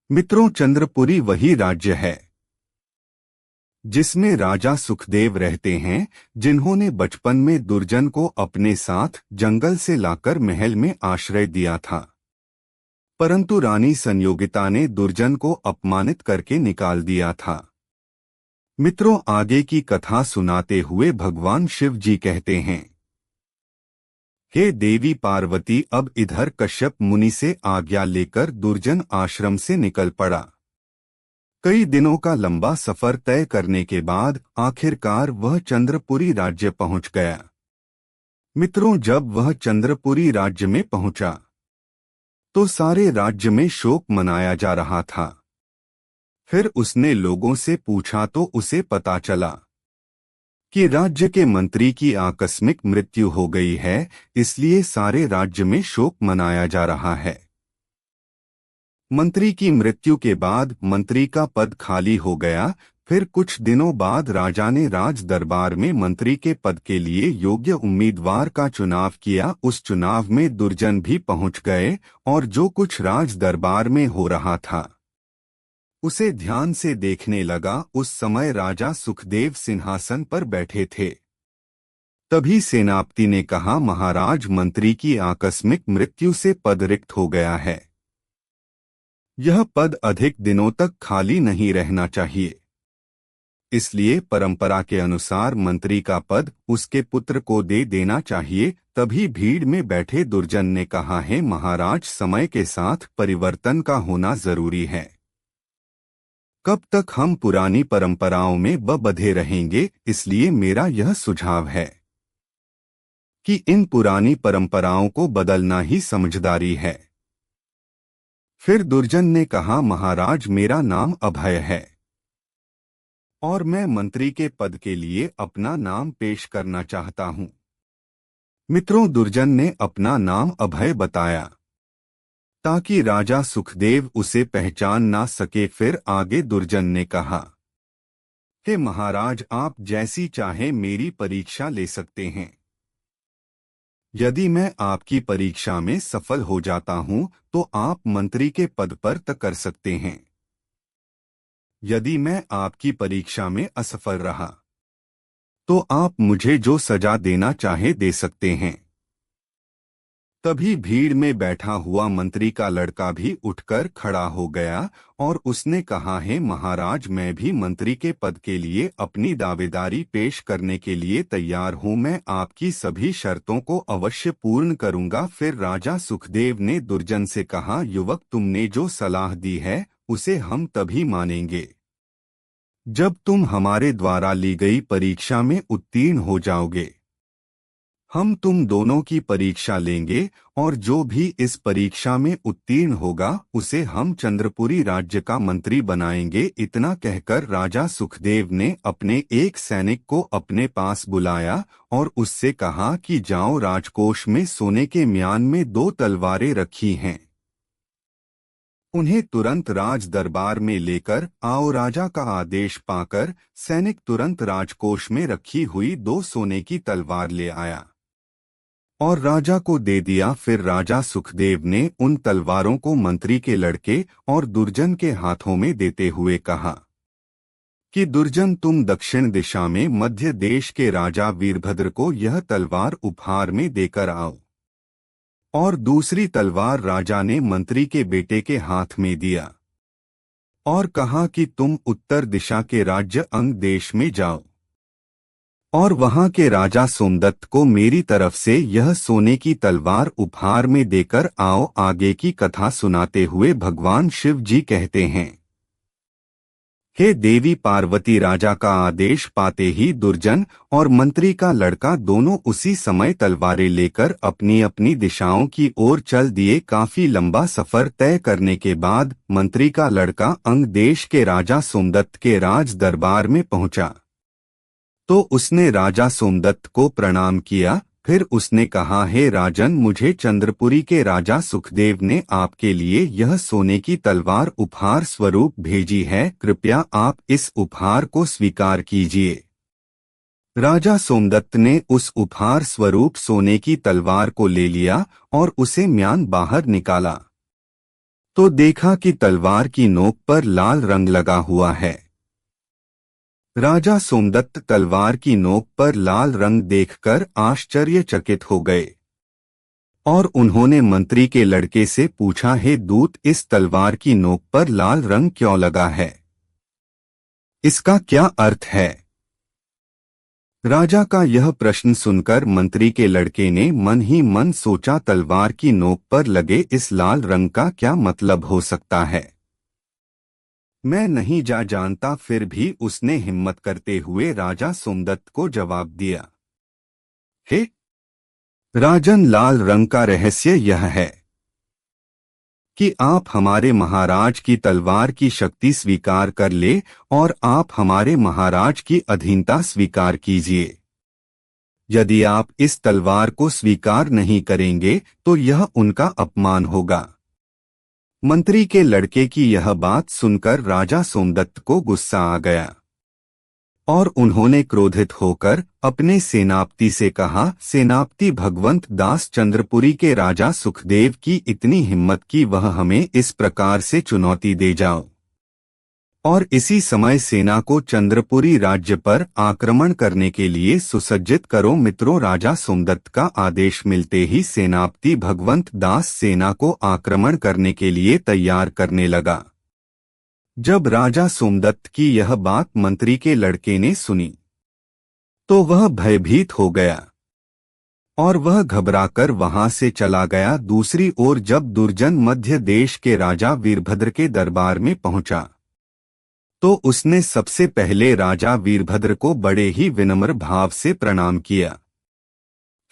मित्रों, चंद्रपुरी वही राज्य है जिसमें राजा सुखदेव रहते हैं, जिन्होंने बचपन में दुर्जन को अपने साथ जंगल से लाकर महल में आश्रय दिया था, परंतु रानी संयोगिता ने दुर्जन को अपमानित करके निकाल दिया था। मित्रों, आगे की कथा सुनाते हुए भगवान शिव जी कहते हैं, हे देवी पार्वती, अब इधर कश्यप मुनि से आज्ञा लेकर दुर्जन आश्रम से निकल पड़ा। कई दिनों का लंबा सफर तय करने के बाद आखिरकार वह चंद्रपुरी राज्य पहुंच गया। मित्रों, जब वह चंद्रपुरी राज्य में पहुंचा तो सारे राज्य में शोक मनाया जा रहा था। फिर उसने लोगों से पूछा तो उसे पता चला कि राज्य के मंत्री की आकस्मिक मृत्यु हो गई है, इसलिए सारे राज्य में शोक मनाया जा रहा है। मंत्री की मृत्यु के बाद मंत्री का पद खाली हो गया। फिर कुछ दिनों बाद राजा ने राज दरबार में मंत्री के पद के लिए योग्य उम्मीदवार का चुनाव किया। उस चुनाव में दुर्जन भी पहुंच गए और जो कुछ राज दरबार में हो रहा था उसे ध्यान से देखने लगा। उस समय राजा सुखदेव सिंहासन पर बैठे थे। तभी सेनापति ने कहा, महाराज, मंत्री की आकस्मिक मृत्यु से पद रिक्त हो गया है। यह पद अधिक दिनों तक खाली नहीं रहना चाहिए, इसलिए परंपरा के अनुसार मंत्री का पद उसके पुत्र को दे देना चाहिए। तभी भीड़ में बैठे दुर्जन ने कहा, है महाराज, समय के साथ परिवर्तन का होना जरूरी है। कब तक हम पुरानी परंपराओं में बंधे रहेंगे? इसलिए मेरा यह सुझाव है कि इन पुरानी परंपराओं को बदलना ही समझदारी है। फिर दुर्जन ने कहा, महाराज, मेरा नाम अभय है और मैं मंत्री के पद के लिए अपना नाम पेश करना चाहता हूं। मित्रों, दुर्जन ने अपना नाम अभय बताया ताकि राजा सुखदेव उसे पहचान ना सके। फिर आगे दुर्जन ने कहा, हे महाराज, आप जैसी चाहे मेरी परीक्षा ले सकते हैं। यदि मैं आपकी परीक्षा में सफल हो जाता हूं तो आप मंत्री के पद पर तय कर सकते हैं। यदि मैं आपकी परीक्षा में असफल रहा तो आप मुझे जो सजा देना चाहे दे सकते हैं। तभी भीड़ में बैठा हुआ मंत्री का लड़का भी उठकर खड़ा हो गया और उसने कहा, है महाराज, मैं भी मंत्री के पद के लिए अपनी दावेदारी पेश करने के लिए तैयार हूं। मैं आपकी सभी शर्तों को अवश्य पूर्ण करूंगा। फिर राजा सुखदेव ने दुर्जन से कहा, युवक, तुमने जो सलाह दी है उसे हम तभी मानेंगे जब तुम हमारे द्वारा ली गई परीक्षा में उत्तीर्ण हो जाओगे। हम तुम दोनों की परीक्षा लेंगे और जो भी इस परीक्षा में उत्तीर्ण होगा उसे हम चंद्रपुरी राज्य का मंत्री बनाएंगे। इतना कहकर राजा सुखदेव ने अपने एक सैनिक को अपने पास बुलाया और उससे कहा कि जाओ, राजकोष में सोने के म्यान में 2 तलवारें रखी हैं, उन्हें तुरंत राज दरबार में लेकर आओ। राजा का आदेश पाकर सैनिक तुरंत राजकोष में रखी हुई 2 सोने की तलवार ले आया और राजा को दे दिया। फिर राजा सुखदेव ने उन तलवारों को मंत्री के लड़के और दुर्जन के हाथों में देते हुए कहा कि दुर्जन, तुम दक्षिण दिशा में मध्य देश के राजा वीरभद्र को यह तलवार उपहार में देकर आओ। और दूसरी तलवार राजा ने मंत्री के बेटे के हाथ में दिया। और कहा कि तुम उत्तर दिशा के राज्य अंग देश में जाओ और वहां के राजा सोमदत्त को मेरी तरफ से यह सोने की तलवार उपहार में देकर आओ। आगे की कथा सुनाते हुए भगवान शिव जी कहते हैं, हे देवी पार्वती, राजा का आदेश पाते ही दुर्जन और मंत्री का लड़का दोनों उसी समय तलवारें लेकर अपनी अपनी दिशाओं की ओर चल दिए। काफी लंबा सफर तय करने के बाद मंत्री का लड़का अंग देश के राजा सोमदत्त के राज दरबार में पहुंचा तो उसने राजा सोमदत्त को प्रणाम किया। फिर उसने कहा, हे राजन, मुझे चंद्रपुरी के राजा सुखदेव ने आपके लिए यह सोने की तलवार उपहार स्वरूप भेजी है, कृपया आप इस उपहार को स्वीकार कीजिए। राजा सोमदत्त ने उस उपहार स्वरूप सोने की तलवार को ले लिया और उसे म्यान बाहर निकाला तो देखा कि तलवार की नोक पर लाल रंग लगा हुआ है। राजा सोमदत्त तलवार की नोक पर लाल रंग देखकर आश्चर्यचकित हो गए और उन्होंने मंत्री के लड़के से पूछा, हे दूत, इस तलवार की नोक पर लाल रंग क्यों लगा है? इसका क्या अर्थ है? राजा का यह प्रश्न सुनकर मंत्री के लड़के ने मन ही मन सोचा, तलवार की नोक पर लगे इस लाल रंग का क्या मतलब हो सकता है? मैं नहीं जानता। फिर भी उसने हिम्मत करते हुए राजा सोमदत्त को जवाब दिया, हे राजन, लाल रंग का रहस्य यह है कि आप हमारे महाराज की तलवार की शक्ति स्वीकार कर ले और आप हमारे महाराज की अधीनता स्वीकार कीजिए। यदि आप इस तलवार को स्वीकार नहीं करेंगे तो यह उनका अपमान होगा। मंत्री के लड़के की यह बात सुनकर राजा सोमदत्त को गुस्सा आ गया और उन्होंने क्रोधित होकर अपने सेनापति से कहा, सेनापति भगवंत दास, चंद्रपुरी के राजा सुखदेव की इतनी हिम्मत कि वह हमें इस प्रकार से चुनौती दे जाओ। और इसी समय सेना को चंद्रपुरी राज्य पर आक्रमण करने के लिए सुसज्जित करो। मित्रों, राजा सोमदत्त का आदेश मिलते ही सेनापति भगवंत दास सेना को आक्रमण करने के लिए तैयार करने लगा। जब राजा सोमदत्त की यह बात मंत्री के लड़के ने सुनी तो वह भयभीत हो गया और वह घबराकर वहां से चला गया। दूसरी ओर जब दुर्जन मध्य देश के राजा वीरभद्र के दरबार में पहुंचा तो उसने सबसे पहले राजा वीरभद्र को बड़े ही विनम्र भाव से प्रणाम किया।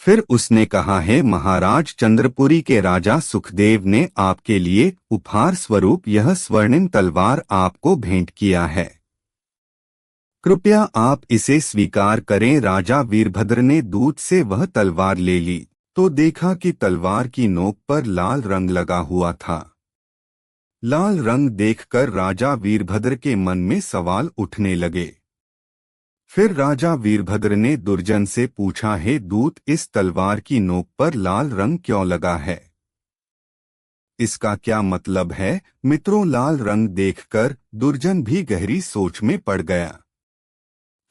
फिर उसने कहा, है महाराज, चंद्रपुरी के राजा सुखदेव ने आपके लिए उपहार स्वरूप यह स्वर्णिम तलवार आपको भेंट किया है, कृपया आप इसे स्वीकार करें। राजा वीरभद्र ने दूत से वह तलवार ले ली तो देखा कि तलवार की नोक पर लाल रंग लगा हुआ था। लाल रंग देखकर राजा वीरभद्र के मन में सवाल उठने लगे। फिर राजा वीरभद्र ने दुर्जन से पूछा, हे दूत, इस तलवार की नोक पर लाल रंग क्यों लगा है? इसका क्या मतलब है? मित्रों, लाल रंग देखकर दुर्जन भी गहरी सोच में पड़ गया।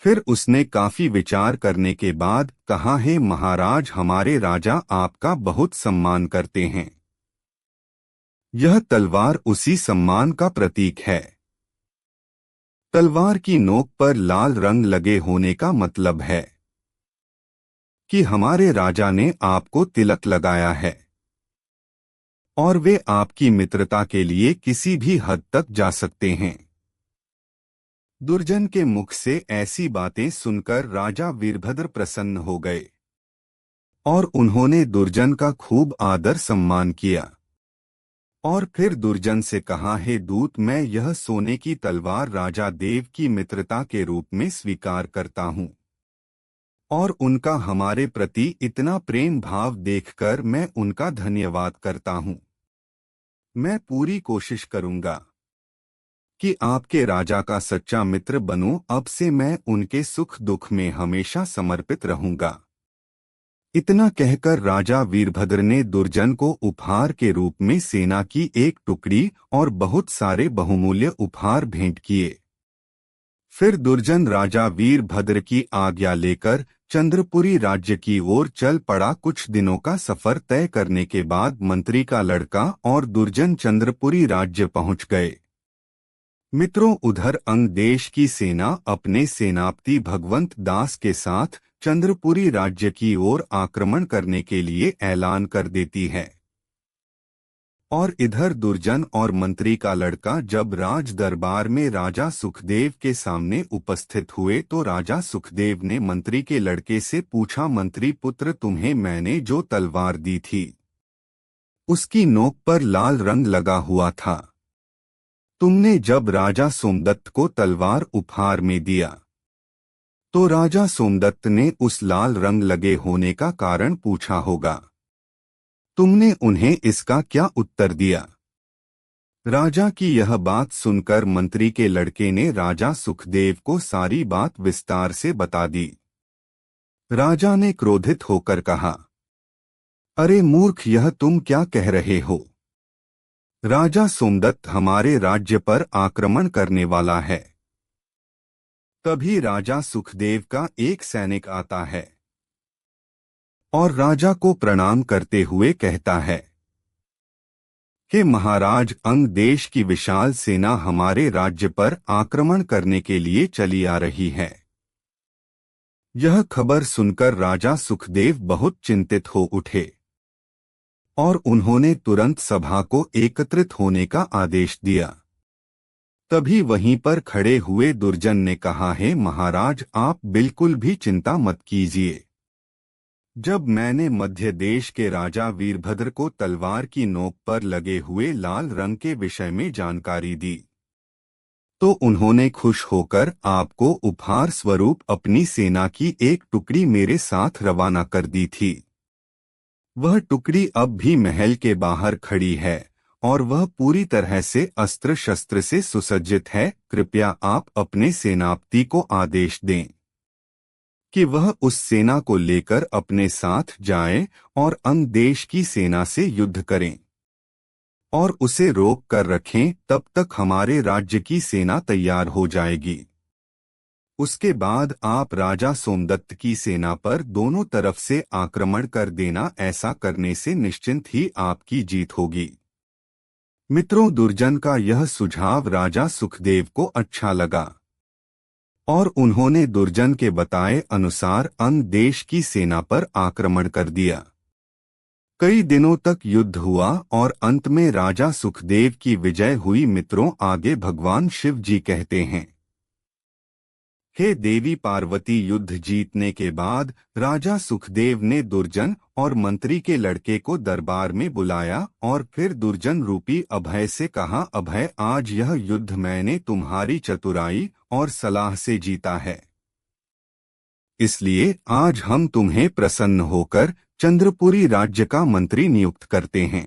फिर उसने काफी विचार करने के बाद कहा, हे महाराज, हमारे राजा आपका बहुत सम्मान करते हैं। यह तलवार उसी सम्मान का प्रतीक है। तलवार की नोक पर लाल रंग लगे होने का मतलब है कि हमारे राजा ने आपको तिलक लगाया है और वे आपकी मित्रता के लिए किसी भी हद तक जा सकते हैं। दुर्जन के मुख से ऐसी बातें सुनकर राजा वीरभद्र प्रसन्न हो गए और उन्होंने दुर्जन का खूब आदर सम्मान किया और फिर दुर्जन से कहा, हे दूत, मैं यह सोने की तलवार राजा देव की मित्रता के रूप में स्वीकार करता हूँ और उनका हमारे प्रति इतना प्रेम भाव देखकर मैं उनका धन्यवाद करता हूँ। मैं पूरी कोशिश करूँगा कि आपके राजा का सच्चा मित्र बनूं। अब से मैं उनके सुख दुख में हमेशा समर्पित रहूँगा। इतना कहकर राजा वीरभद्र ने दुर्जन को उपहार के रूप में सेना की एक टुकड़ी और बहुत सारे बहुमूल्य उपहार भेंट किए। फिर दुर्जन राजा वीरभद्र की आज्ञा लेकर चंद्रपुरी राज्य की ओर चल पड़ा। कुछ दिनों का सफर तय करने के बाद मंत्री का लड़का और दुर्जन चंद्रपुरी राज्य पहुंच गए। मित्रों, उधर अंग देश की सेना अपने सेनापति भगवंत दास के साथ चंद्रपुरी राज्य की ओर आक्रमण करने के लिए ऐलान कर देती है। और इधर दुर्जन और मंत्री का लड़का जब राज दरबार में राजा सुखदेव के सामने उपस्थित हुए तो राजा सुखदेव ने मंत्री के लड़के से पूछा, मंत्री पुत्र, तुम्हें मैंने जो तलवार दी थी उसकी नोक पर लाल रंग लगा हुआ था। तुमने जब राजा सोमदत्त को तलवार उपहार में दिया तो राजा सोमदत्त ने उस लाल रंग लगे होने का कारण पूछा होगा। तुमने उन्हें इसका क्या उत्तर दिया? राजा की यह बात सुनकर मंत्री के लड़के ने राजा सुखदेव को सारी बात विस्तार से बता दी। राजा ने क्रोधित होकर कहा, अरे मूर्ख, यह तुम क्या कह रहे हो? राजा सोमदत्त हमारे राज्य पर आक्रमण करने वाला है। तभी राजा सुखदेव का एक सैनिक आता है और राजा को प्रणाम करते हुए कहता है कि महाराज, अंग देश की विशाल सेना हमारे राज्य पर आक्रमण करने के लिए चली आ रही है। यह खबर सुनकर राजा सुखदेव बहुत चिंतित हो उठे और उन्होंने तुरंत सभा को एकत्रित होने का आदेश दिया। तभी वहीं पर खड़े हुए दुर्जन ने कहा, है महाराज, आप बिल्कुल भी चिंता मत कीजिए। जब मैंने मध्य देश के राजा वीरभद्र को तलवार की नोक पर लगे हुए लाल रंग के विषय में जानकारी दी तो उन्होंने खुश होकर आपको उपहार स्वरूप अपनी सेना की एक टुकड़ी मेरे साथ रवाना कर दी थी। वह टुकड़ी अब भी महल के बाहर खड़ी है और वह पूरी तरह से अस्त्र शस्त्र से सुसज्जित है। कृपया आप अपने सेनापति को आदेश दें कि वह उस सेना को लेकर अपने साथ जाए और अंग देश की सेना से युद्ध करें और उसे रोक कर रखें। तब तक हमारे राज्य की सेना तैयार हो जाएगी। उसके बाद आप राजा सोमदत्त की सेना पर दोनों तरफ से आक्रमण कर देना। ऐसा करने से निश्चिंत ही आपकी जीत होगी। मित्रों, दुर्जन का यह सुझाव राजा सुखदेव को अच्छा लगा और उन्होंने दुर्जन के बताए अनुसार अंग देश की सेना पर आक्रमण कर दिया। कई दिनों तक युद्ध हुआ और अंत में राजा सुखदेव की विजय हुई। मित्रों, आगे भगवान शिव जी कहते हैं, हे देवी पार्वती, युद्ध जीतने के बाद राजा सुखदेव ने दुर्जन और मंत्री के लड़के को दरबार में बुलाया और फिर दुर्जन रूपी अभय से कहा, अभय, आज यह युद्ध मैंने तुम्हारी चतुराई और सलाह से जीता है, इसलिए आज हम तुम्हें प्रसन्न होकर चंद्रपुरी राज्य का मंत्री नियुक्त करते हैं।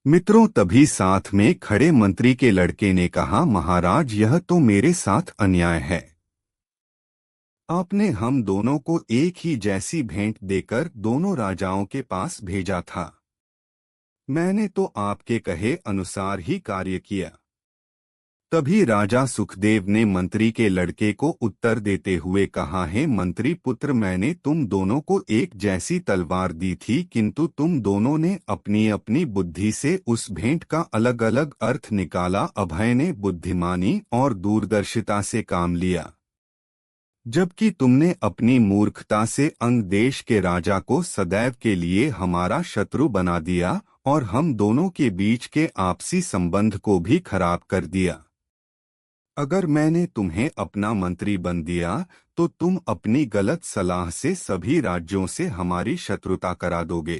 मित्रों, तभी साथ में खड़े मंत्री के लड़के ने कहा, महाराज, यह तो मेरे साथ अन्याय है। आपने हम दोनों को एक ही जैसी भेंट देकर दोनों राजाओं के पास भेजा था। मैंने तो आपके कहे अनुसार ही कार्य किया। तभी राजा सुखदेव ने मंत्री के लड़के को उत्तर देते हुए कहा, है मंत्री पुत्र, मैंने तुम दोनों को एक जैसी तलवार दी थी, किंतु तुम दोनों ने अपनी अपनी बुद्धि से उस भेंट का अलग अलग अर्थ निकाला। अभय ने बुद्धिमानी और दूरदर्शिता से काम लिया, जबकि तुमने अपनी मूर्खता से अंग देश के राजा को सदैव के लिए हमारा शत्रु बना दिया और हम दोनों के बीच के आपसी संबंध को भी खराब कर दिया। अगर मैंने तुम्हें अपना मंत्री बन दिया तो तुम अपनी गलत सलाह से सभी राज्यों से हमारी शत्रुता करा दोगे।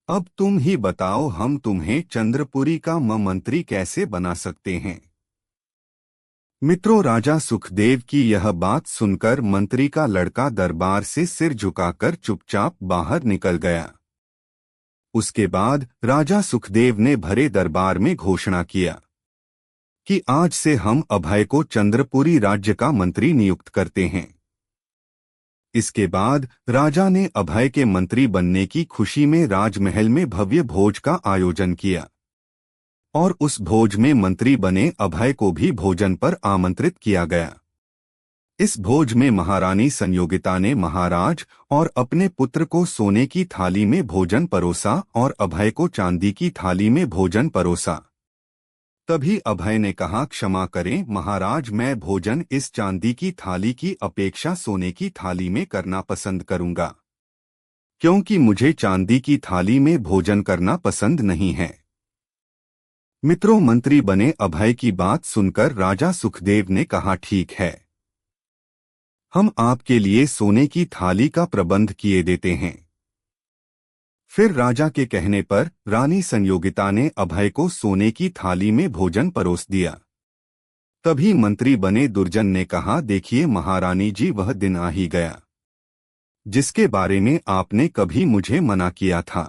अब तुम ही बताओ, हम तुम्हें चंद्रपुरी का मंत्री कैसे बना सकते हैं? मित्रों, राजा सुखदेव की यह बात सुनकर मंत्री का लड़का दरबार से सिर झुकाकर चुपचाप बाहर निकल गया। उसके बाद राजा सुखदेव ने भरे दरबार में घोषणा किया कि आज से हम अभय को चंद्रपुरी राज्य का मंत्री नियुक्त करते हैं। इसके बाद राजा ने अभय के मंत्री बनने की खुशी में राजमहल में भव्य भोज का आयोजन किया और उस भोज में मंत्री बने अभय को भी भोजन पर आमंत्रित किया गया। इस भोज में महारानी संयोगिता ने महाराज और अपने पुत्र को सोने की थाली में भोजन परोसा और अभय को चांदी की थाली में भोजन परोसा। तभी अभय ने कहा, क्षमा करें महाराज, मैं भोजन इस चांदी की थाली की अपेक्षा सोने की थाली में करना पसंद करूंगा, क्योंकि मुझे चांदी की थाली में भोजन करना पसंद नहीं है। मित्रों, मंत्री बने अभय की बात सुनकर राजा सुखदेव ने कहा, ठीक है, हम आपके लिए सोने की थाली का प्रबंध किए देते हैं। फिर राजा के कहने पर रानी संयोगिता ने अभय को सोने की थाली में भोजन परोस दिया। तभी मंत्री बने दुर्जन ने कहा, देखिए महारानी जी, वह दिन आ ही गया जिसके बारे में आपने कभी मुझे मना किया था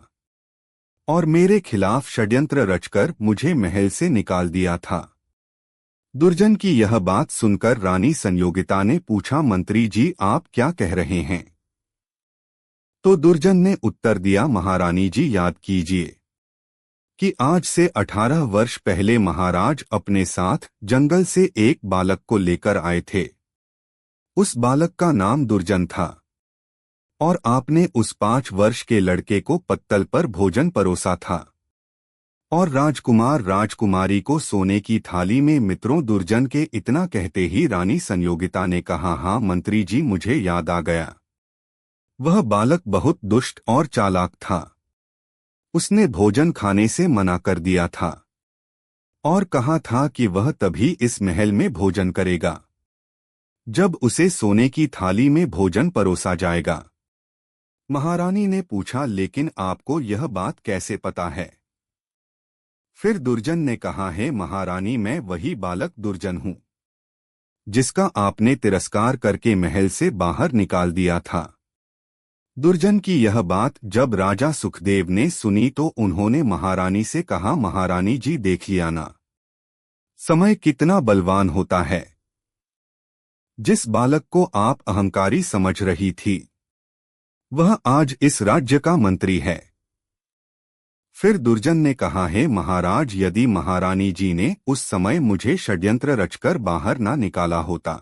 और मेरे खिलाफ षड्यंत्र रचकर मुझे महल से निकाल दिया था। दुर्जन की यह बात सुनकर रानी संयोगिता ने पूछा, मंत्री जी आप क्या कह रहे हैं? तो दुर्जन ने उत्तर दिया, महारानी जी याद कीजिए कि आज से 18 वर्ष पहले महाराज अपने साथ जंगल से एक बालक को लेकर आए थे। उस बालक का नाम दुर्जन था और आपने उस 5 वर्ष के लड़के को पत्तल पर भोजन परोसा था और राजकुमार राजकुमारी को सोने की थाली में। मित्रों, दुर्जन के इतना कहते ही रानी संयोगिता ने कहा, हाँ मंत्री जी, मुझे याद आ गया। वह बालक बहुत दुष्ट और चालाक था। उसने भोजन खाने से मना कर दिया था और कहा था कि वह तभी इस महल में भोजन करेगा जब उसे सोने की थाली में भोजन परोसा जाएगा। महारानी ने पूछा, लेकिन आपको यह बात कैसे पता है? फिर दुर्जन ने कहा, है महारानी, मैं वही बालक दुर्जन हूँ जिसका आपने तिरस्कार करके महल से बाहर निकाल दिया था। दुर्जन की यह बात जब राजा सुखदेव ने सुनी तो उन्होंने महारानी से कहा, महारानी जी देख लिया ना, समय कितना बलवान होता है। जिस बालक को आप अहंकारी समझ रही थी वह आज इस राज्य का मंत्री है। फिर दुर्जन ने कहा, है महाराज, यदि महारानी जी ने उस समय मुझे षड्यंत्र रचकर बाहर ना निकाला होता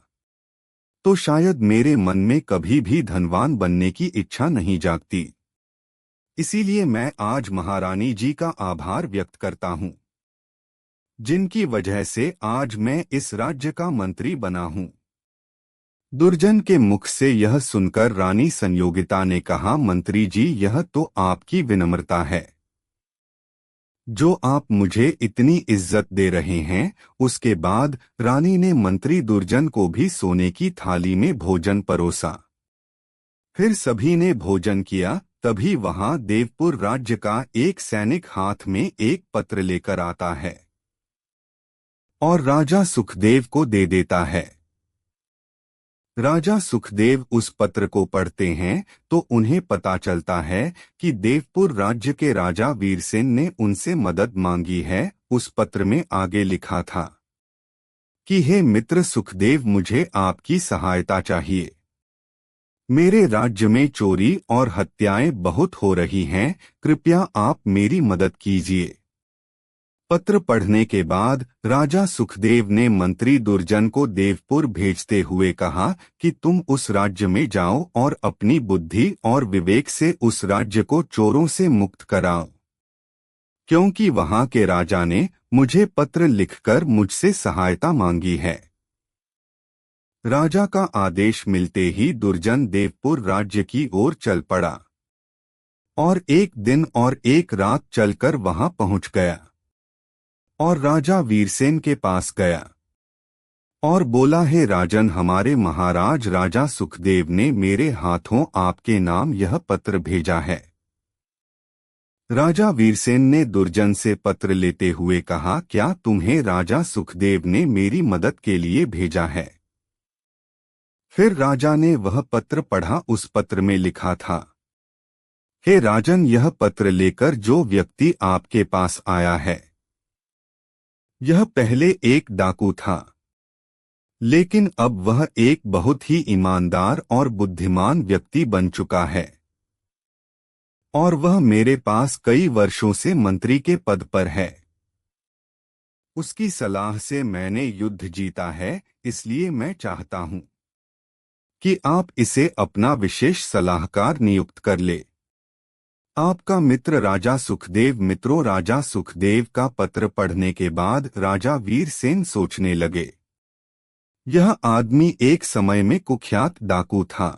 तो शायद मेरे मन में कभी भी धनवान बनने की इच्छा नहीं जागती। इसीलिए मैं आज महारानी जी का आभार व्यक्त करता हूँ जिनकी वजह से आज मैं इस राज्य का मंत्री बना हूँ। दुर्जन के मुख से यह सुनकर रानी संयोगिता ने कहा, मंत्री जी, यह तो आपकी विनम्रता है जो आप मुझे इतनी इज्जत दे रहे हैं। उसके बाद रानी ने मंत्री दुर्जन को भी सोने की थाली में भोजन परोसा। फिर सभी ने भोजन किया। तभी वहां देवपुर राज्य का एक सैनिक हाथ में एक पत्र लेकर आता है और राजा सुखदेव को दे देता है। राजा सुखदेव उस पत्र को पढ़ते हैं तो उन्हें पता चलता है कि देवपुर राज्य के राजा वीरसेन ने उनसे मदद मांगी है। उस पत्र में आगे लिखा था कि हे मित्र सुखदेव, मुझे आपकी सहायता चाहिए। मेरे राज्य में चोरी और हत्याएं बहुत हो रही हैं, कृपया आप मेरी मदद कीजिए। पत्र पढ़ने के बाद राजा सुखदेव ने मंत्री दुर्जन को देवपुर भेजते हुए कहा कि तुम उस राज्य में जाओ और अपनी बुद्धि और विवेक से उस राज्य को चोरों से मुक्त कराओ, क्योंकि वहां के राजा ने मुझे पत्र लिखकर मुझसे सहायता मांगी है। राजा का आदेश मिलते ही दुर्जन देवपुर राज्य की ओर चल पड़ा और एक दिन और एक रात चलकर वहां पहुंच गया और राजा वीरसेन के पास गया और बोला, हे राजन, हमारे महाराज राजा सुखदेव ने मेरे हाथों आपके नाम यह पत्र भेजा है। राजा वीरसेन ने दुर्जन से पत्र लेते हुए कहा, क्या तुम्हें राजा सुखदेव ने मेरी मदद के लिए भेजा है? फिर राजा ने वह पत्र पढ़ा। उस पत्र में लिखा था, हे राजन, यह पत्र लेकर जो व्यक्ति आपके पास आया है यह पहले एक डाकू था, लेकिन अब वह एक बहुत ही ईमानदार और बुद्धिमान व्यक्ति बन चुका है और वह मेरे पास कई वर्षों से मंत्री के पद पर है। उसकी सलाह से मैंने युद्ध जीता है, इसलिए मैं चाहता हूं कि आप इसे अपना विशेष सलाहकार नियुक्त कर ले। आपका मित्र राजा सुखदेव। मित्रों, राजा सुखदेव का पत्र पढ़ने के बाद राजा वीरसेन सोचने लगे, यह आदमी एक समय में कुख्यात डाकू था।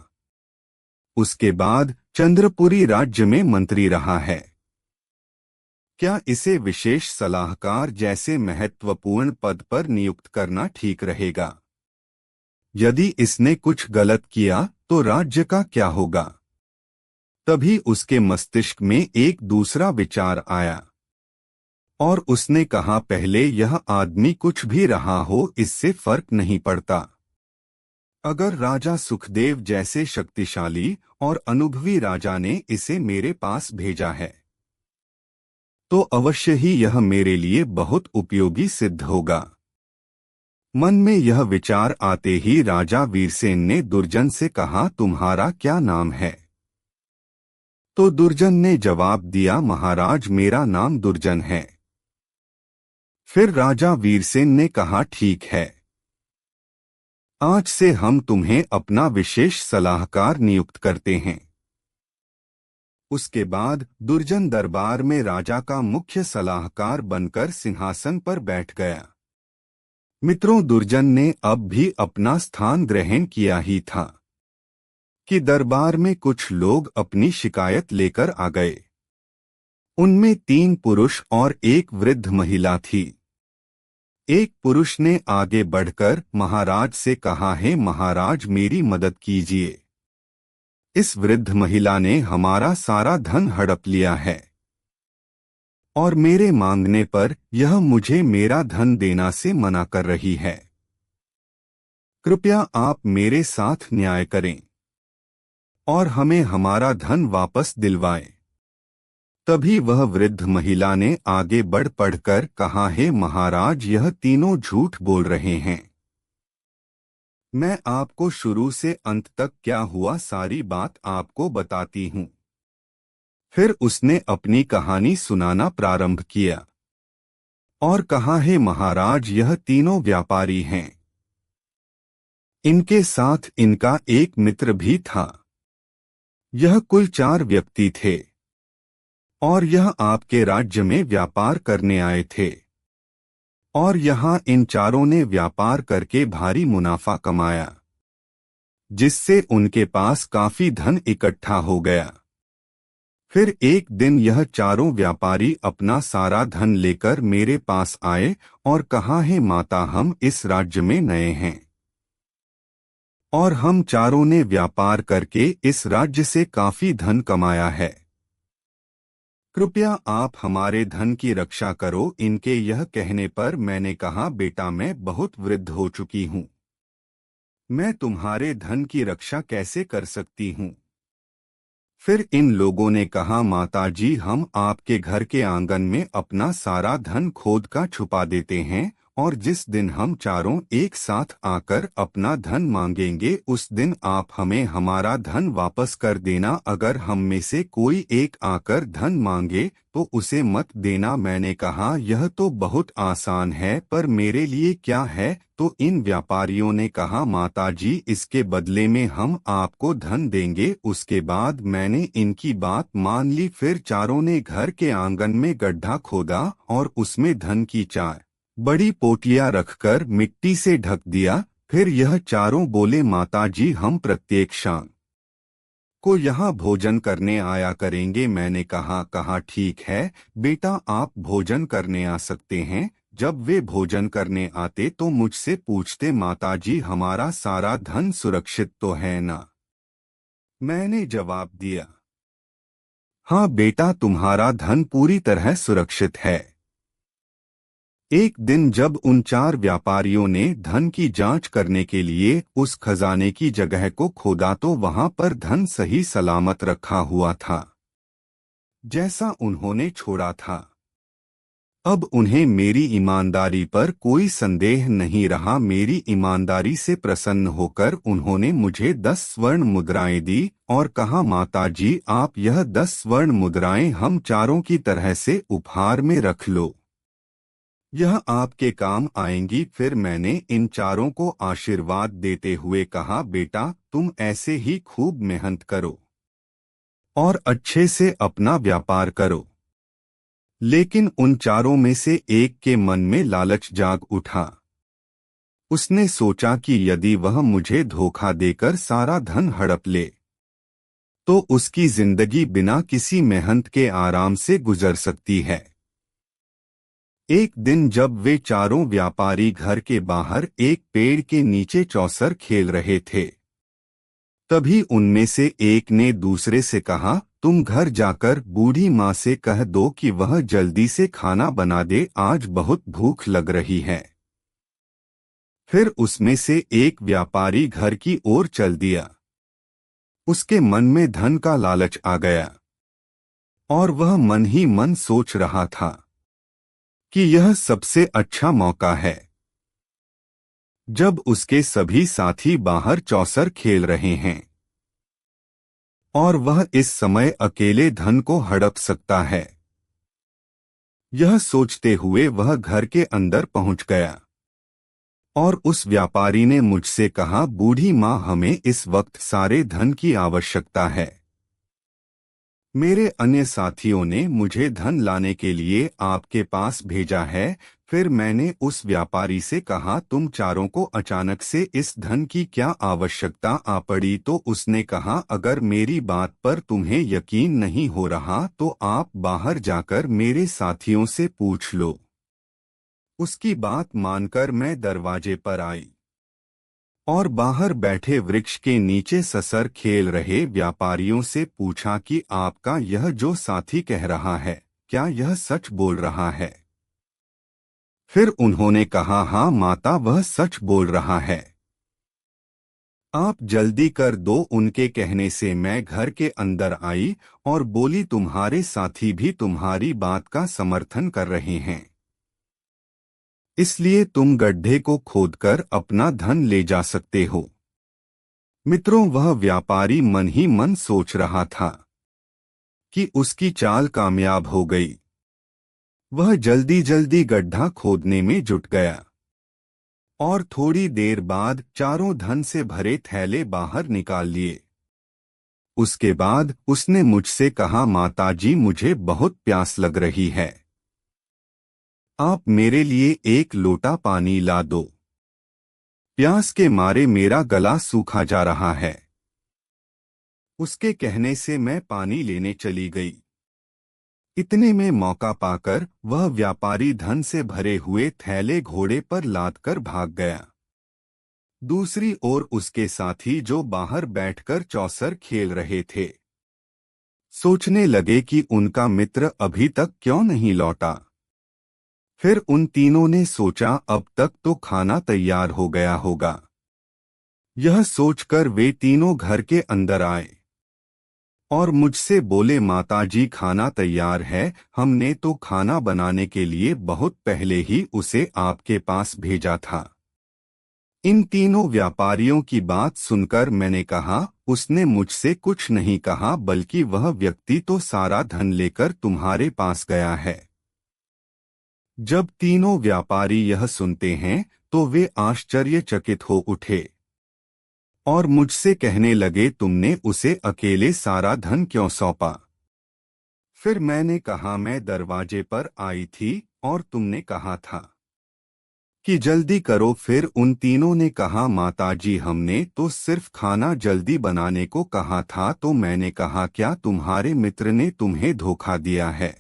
उसके बाद चंद्रपुरी राज्य में मंत्री रहा है। क्या इसे विशेष सलाहकार जैसे महत्वपूर्ण पद पर नियुक्त करना ठीक रहेगा? यदि इसने कुछ गलत किया तो राज्य का क्या होगा? तभी उसके मस्तिष्क में एक दूसरा विचार आया और उसने कहा, पहले यह आदमी कुछ भी रहा हो, इससे फर्क नहीं पड़ता। अगर राजा सुखदेव जैसे शक्तिशाली और अनुभवी राजा ने इसे मेरे पास भेजा है तो अवश्य ही यह मेरे लिए बहुत उपयोगी सिद्ध होगा। मन में यह विचार आते ही राजा वीरसेन ने दुर्जन से कहा, तुम्हारा क्या नाम है? तो दुर्जन ने जवाब दिया, महाराज मेरा नाम दुर्जन है। फिर राजा वीरसेन ने कहा, ठीक है, आज से हम तुम्हें अपना विशेष सलाहकार नियुक्त करते हैं। उसके बाद दुर्जन दरबार में राजा का मुख्य सलाहकार बनकर सिंहासन पर बैठ गया। मित्रों, दुर्जन ने अब भी अपना स्थान ग्रहण किया ही था कि दरबार में कुछ लोग अपनी शिकायत लेकर आ गए। उनमें 3 पुरुष और एक वृद्ध महिला थी। एक पुरुष ने आगे बढ़कर महाराज से कहा, है महाराज मेरी मदद कीजिए। इस वृद्ध महिला ने हमारा सारा धन हड़प लिया है और मेरे मांगने पर यह मुझे मेरा धन देना से मना कर रही है। कृपया आप मेरे साथ न्याय करें और हमें हमारा धन वापस दिलवाएं। तभी वह वृद्ध महिला ने आगे बढ़कर कहा, है महाराज यह तीनों झूठ बोल रहे हैं। मैं आपको शुरू से अंत तक क्या हुआ सारी बात आपको बताती हूँ। फिर उसने अपनी कहानी सुनाना प्रारंभ किया और कहा, है महाराज यह तीनों व्यापारी हैं। इनके साथ इनका एक मित्र भी था। यह कुल 4 व्यक्ति थे और यह आपके राज्य में व्यापार करने आए थे और यहाँ इन चारों ने व्यापार करके भारी मुनाफा कमाया, जिससे उनके पास काफी धन इकट्ठा हो गया। फिर एक दिन यह चारों व्यापारी अपना सारा धन लेकर मेरे पास आए और कहा, है माता हम इस राज्य में नए हैं और हम चारों ने व्यापार करके इस राज्य से काफी धन कमाया है। कृपया आप हमारे धन की रक्षा करो। इनके यह कहने पर मैंने कहा, बेटा मैं बहुत वृद्ध हो चुकी हूँ, मैं तुम्हारे धन की रक्षा कैसे कर सकती हूँ? फिर इन लोगों ने कहा, माताजी हम आपके घर के आंगन में अपना सारा धन खोद का छुपा देते हैं और जिस दिन हम चारों एक साथ आकर अपना धन मांगेंगे उस दिन आप हमें हमारा धन वापस कर देना। अगर हम में से कोई एक आकर धन मांगे तो उसे मत देना। मैंने कहा, यह तो बहुत आसान है, पर मेरे लिए क्या है? तो इन व्यापारियों ने कहा, माताजी इसके बदले में हम आपको धन देंगे। उसके बाद मैंने इनकी बात मान ली। फिर चारों ने घर के आंगन में गड्ढा खोदा और उसमें धन की 4 बड़ी पोटियां रखकर मिट्टी से ढक दिया। फिर यह चारों बोले, माताजी हम प्रत्येक शाम को यहाँ भोजन करने आया करेंगे। मैंने कहा ठीक है बेटा, आप भोजन करने आ सकते हैं। जब वे भोजन करने आते तो मुझसे पूछते, माताजी हमारा सारा धन सुरक्षित तो है ना? मैंने जवाब दिया, हाँ बेटा तुम्हारा धन पूरी तरह सुरक्षित है। एक दिन जब उन 4 व्यापारियों ने धन की जांच करने के लिए उस खजाने की जगह को खोदा तो वहां पर धन सही सलामत रखा हुआ था, जैसा उन्होंने छोड़ा था। अब उन्हें मेरी ईमानदारी पर कोई संदेह नहीं रहा। मेरी ईमानदारी से प्रसन्न होकर उन्होंने मुझे 10 स्वर्ण मुद्राएं दी और कहा, माताजी आप यह 10 स्वर्ण मुद्राएं हम चारों की तरह से उपहार में रख लो, यह आपके काम आएंगी। फिर मैंने इन चारों को आशीर्वाद देते हुए कहा, बेटा तुम ऐसे ही खूब मेहनत करो। और अच्छे से अपना व्यापार करो। लेकिन उन चारों में से एक के मन में लालच जाग उठा। उसने सोचा कि यदि वह मुझे धोखा देकर सारा धन हड़प ले तो उसकी जिंदगी बिना किसी मेहनत के आराम से गुजर सकती है। एक दिन जब वे चारों व्यापारी घर के बाहर एक पेड़ के नीचे चौसर खेल रहे थे, तभी उनमें से एक ने दूसरे से कहा, तुम घर जाकर बूढ़ी माँ से कह दो कि वह जल्दी से खाना बना दे, आज बहुत भूख लग रही है। फिर उसमें से एक व्यापारी घर की ओर चल दिया। उसके मन में धन का लालच आ गया और वह मन ही मन सोच रहा था कि यह सबसे अच्छा मौका है। जब उसके सभी साथी बाहर चौसर खेल रहे हैं और वह इस समय अकेले धन को हड़प सकता है, यह सोचते हुए वह घर के अंदर पहुंच गया और उस व्यापारी ने मुझसे कहा, बूढ़ी माँ, हमें इस वक्त सारे धन की आवश्यकता है। मेरे अन्य साथियों ने मुझे धन लाने के लिए आपके पास भेजा है। फिर मैंने उस व्यापारी से कहा, तुम चारों को अचानक से इस धन की क्या आवश्यकता आ पड़ी? तो उसने कहा, अगर मेरी बात पर तुम्हें यकीन नहीं हो रहा तो आप बाहर जाकर मेरे साथियों से पूछ लो। उसकी बात मानकर मैं दरवाजे पर आई और बाहर बैठे वृक्ष के नीचे ससर खेल रहे व्यापारियों से पूछा कि आपका यह जो साथी कह रहा है, क्या यह सच बोल रहा है? फिर उन्होंने कहा, हाँ माता, वह सच बोल रहा है। आप जल्दी कर दो। उनके कहने से मैं घर के अंदर आई और बोली, तुम्हारे साथी भी तुम्हारी बात का समर्थन कर रहे हैं, इसलिए तुम गड्ढे को खोदकर अपना धन ले जा सकते हो। मित्रों, वह व्यापारी मन ही मन सोच रहा था कि उसकी चाल कामयाब हो गई। वह जल्दी जल्दी गड्ढा खोदने में जुट गया और थोड़ी देर बाद चारों धन से भरे थैले बाहर निकाल लिए। उसके बाद उसने मुझसे कहा, माताजी, मुझे बहुत प्यास लग रही है, आप मेरे लिए एक लोटा पानी ला दो। प्यास के मारे मेरा गला सूखा जा रहा है। उसके कहने से मैं पानी लेने चली गई। इतने में मौका पाकर वह व्यापारी धन से भरे हुए थैले घोड़े पर लादकर भाग गया। दूसरी ओर उसके साथी जो बाहर बैठकर चौसर खेल रहे थे, सोचने लगे कि उनका मित्र अभी तक क्यों नहीं लौटा। फिर उन तीनों ने सोचा, अब तक तो खाना तैयार हो गया होगा। यह सोचकर वे तीनों घर के अंदर आए और मुझसे बोले, माताजी, खाना तैयार है, हमने तो खाना बनाने के लिए बहुत पहले ही उसे आपके पास भेजा था। इन तीनों व्यापारियों की बात सुनकर मैंने कहा, उसने मुझसे कुछ नहीं कहा, बल्कि वह व्यक्ति तो सारा धन लेकर तुम्हारे पास गया है। जब तीनों व्यापारी यह सुनते हैं तो वे आश्चर्यचकित हो उठे और मुझसे कहने लगे, तुमने उसे अकेले सारा धन क्यों सौंपा? फिर मैंने कहा, मैं दरवाजे पर आई थी और तुमने कहा था कि जल्दी करो। फिर उन तीनों ने कहा, माताजी, हमने तो सिर्फ खाना जल्दी बनाने को कहा था। तो मैंने कहा, क्या तुम्हारे मित्र ने तुम्हें धोखा दिया है?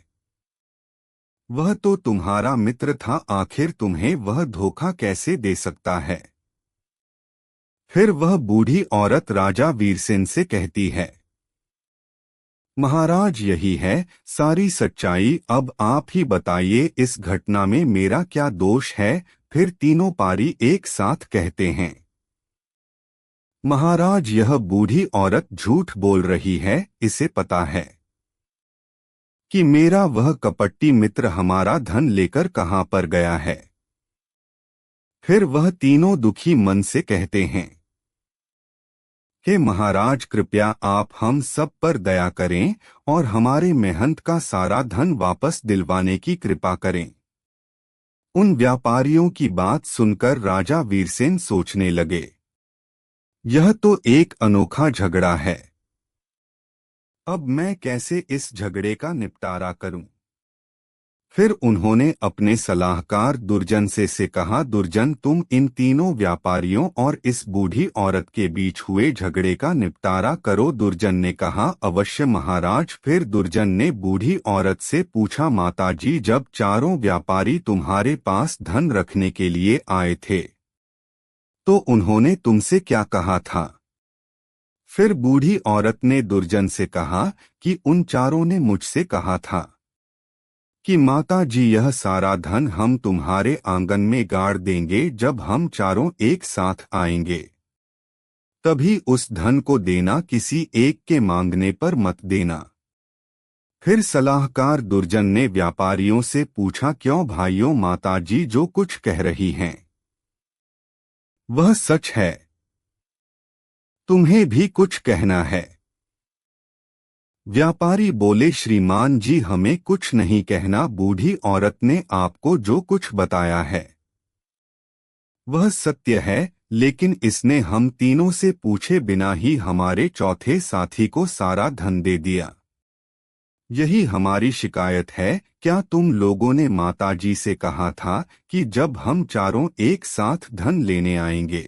वह तो तुम्हारा मित्र था, आखिर तुम्हें वह धोखा कैसे दे सकता है? फिर वह बूढ़ी औरत राजा वीरसेन से कहती है, महाराज, यही है सारी सच्चाई, अब आप ही बताइए, इस घटना में मेरा क्या दोष है? फिर तीनों पारी एक साथ कहते हैं, महाराज, यह बूढ़ी औरत झूठ बोल रही है, इसे पता है कि मेरा वह कपटी मित्र हमारा धन लेकर कहां पर गया है। फिर वह तीनों दुखी मन से कहते हैं कि महाराज, कृपया आप हम सब पर दया करें और हमारे मेहनत का सारा धन वापस दिलवाने की कृपा करें। उन व्यापारियों की बात सुनकर राजा वीरसेन सोचने लगे, यह तो एक अनोखा झगड़ा है। अब मैं कैसे इस झगड़े का निपटारा करूं? फिर उन्होंने अपने सलाहकार दुर्जन से कहा, दुर्जन तुम इन तीनों व्यापारियों और इस बूढ़ी औरत के बीच हुए झगड़े का निपटारा करो। दुर्जन ने कहा, अवश्य महाराज। फिर दुर्जन ने बूढ़ी औरत से पूछा, माताजी, जब चारों व्यापारी तुम्हारे पास धन रखने के लिए आए थे तो उन्होंने तुमसे क्या कहा था? फिर बूढ़ी औरत ने दुर्जन से कहा कि उन चारों ने मुझसे कहा था कि माता जी, यह सारा धन हम तुम्हारे आंगन में गाड़ देंगे जब हम चारों एक साथ आएंगे। तभी उस धन को देना, किसी एक के मांगने पर मत देना। फिर सलाहकार दुर्जन ने व्यापारियों से पूछा, क्यों भाइयों, माता जी जो कुछ कह रही हैं वह सच है, तुम्हें भी कुछ कहना है? व्यापारी बोले, श्रीमान जी हमें कुछ नहीं कहना। बूढ़ी औरत ने आपको जो कुछ बताया है वह सत्य है, लेकिन इसने हम तीनों से पूछे बिना ही हमारे चौथे साथी को सारा धन दे दिया। यही हमारी शिकायत है। क्या तुम लोगों ने माताजी से कहा था कि जब हम चारों एक साथ धन लेने आएंगे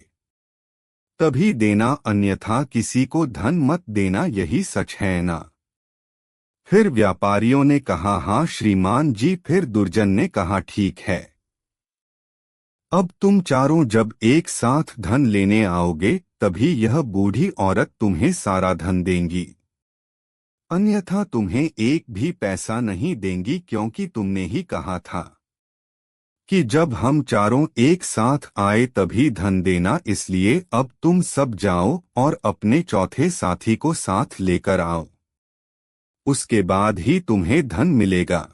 तभी देना, अन्यथा किसी को धन मत देना, यही सच है ना? फिर व्यापारियों ने कहा, हाँ श्रीमान जी। फिर दुर्जन ने कहा, ठीक है, अब तुम चारों जब एक साथ धन लेने आओगे तभी यह बूढ़ी औरत तुम्हें सारा धन देंगी, अन्यथा तुम्हें एक भी पैसा नहीं देंगी, क्योंकि तुमने ही कहा था कि जब हम चारों एक साथ आए तभी धन देना। इसलिए अब तुम सब जाओ और अपने चौथे साथी को साथ लेकर आओ, उसके बाद ही तुम्हें धन मिलेगा।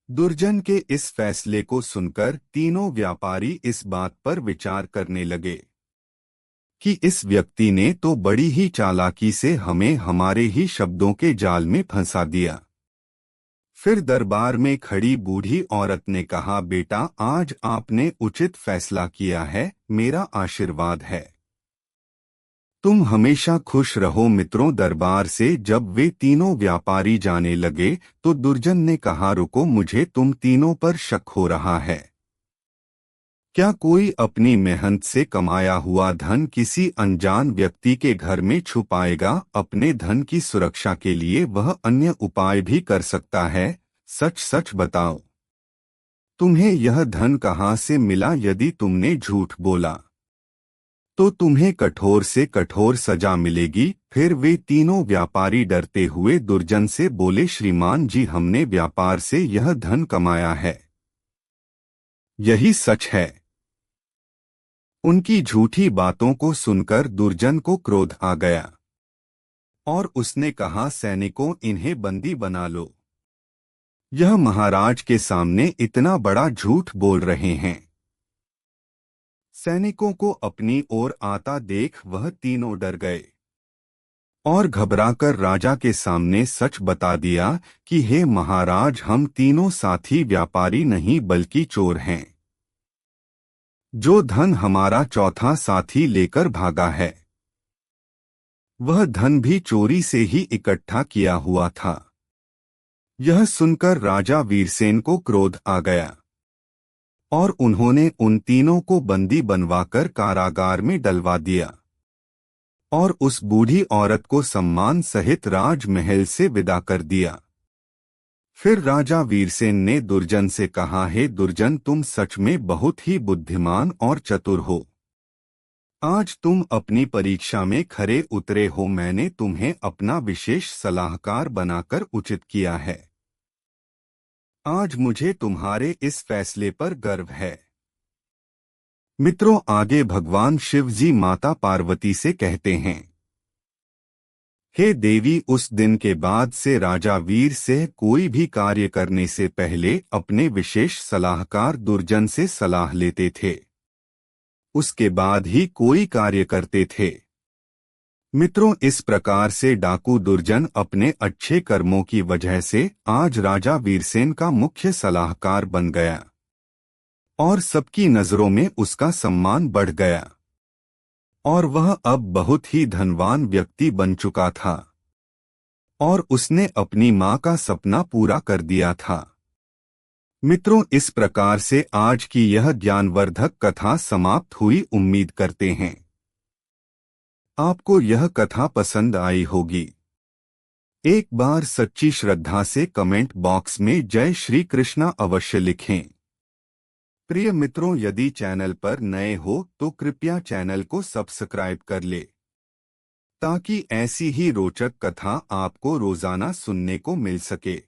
दुर्जन के इस फैसले को सुनकर तीनों व्यापारी इस बात पर विचार करने लगे कि इस व्यक्ति ने तो बड़ी ही चालाकी से हमें हमारे ही शब्दों के जाल में फंसा दिया। फिर दरबार में खड़ी बूढ़ी औरत ने कहा, बेटा, आज आपने उचित फैसला किया है, मेरा आशीर्वाद है। तुम हमेशा खुश रहो। मित्रों, दरबार से जब वे तीनों व्यापारी जाने लगे तो दुर्जन ने कहा, रुको, मुझे तुम तीनों पर शक हो रहा है। क्या कोई अपनी मेहनत से कमाया हुआ धन किसी अनजान व्यक्ति के घर में छुपाएगा? अपने धन की सुरक्षा के लिए वह अन्य उपाय भी कर सकता है। सच सच बताओ, तुम्हें यह धन कहाँ से मिला? यदि तुमने झूठ बोला तो तुम्हें कठोर से कठोर सजा मिलेगी। फिर वे तीनों व्यापारी डरते हुए दुर्जन से बोले, श्रीमान जी, हमने व्यापार से यह धन कमाया है, यही सच है। उनकी झूठी बातों को सुनकर दुर्जन को क्रोध आ गया और उसने कहा, सैनिकों, इन्हें बंदी बना लो। यह महाराज के सामने इतना बड़ा झूठ बोल रहे हैं। सैनिकों को अपनी ओर आता देख वह तीनों डर गए और घबराकर राजा के सामने सच बता दिया कि हे महाराज, हम तीनों साथी व्यापारी नहीं बल्कि चोर हैं। जो धन हमारा चौथा साथी लेकर भागा है वह धन भी चोरी से ही इकट्ठा किया हुआ था। यह सुनकर राजा वीरसेन को क्रोध आ गया और उन्होंने उन तीनों को बंदी बनवाकर कारागार में डलवा दिया और उस बूढ़ी औरत को सम्मान सहित राजमहल से विदा कर दिया। फिर राजा वीरसेन ने दुर्जन से कहा, हे दुर्जन, तुम सच में बहुत ही बुद्धिमान और चतुर हो। आज तुम अपनी परीक्षा में खरे उतरे हो। मैंने तुम्हें अपना विशेष सलाहकार बनाकर उचित किया है। आज मुझे तुम्हारे इस फैसले पर गर्व है। मित्रों, आगे भगवान शिव जी माता पार्वती से कहते हैं, हे देवी, उस दिन के बाद से राजा वीर से कोई भी कार्य करने से पहले अपने विशेष सलाहकार दुर्जन से सलाह लेते थे, उसके बाद ही कोई कार्य करते थे। मित्रों, इस प्रकार से डाकू दुर्जन अपने अच्छे कर्मों की वजह से आज राजा वीरसेन का मुख्य सलाहकार बन गया और सबकी नजरों में उसका सम्मान बढ़ गया और वह अब बहुत ही धनवान व्यक्ति बन चुका था। और उसने अपनी मां का सपना पूरा कर दिया था। मित्रों, इस प्रकार से आज की यह ज्ञानवर्धक कथा समाप्त हुई। उम्मीद करते हैं आपको यह कथा पसंद आई होगी। एक बार सच्ची श्रद्धा से कमेंट बॉक्स में जय श्री कृष्णा अवश्य लिखें। प्रिय मित्रों, यदि चैनल पर नए हो तो कृपया चैनल को सब्सक्राइब कर ले, ताकि ऐसी ही रोचक कथा आपको रोजाना सुनने को मिल सके।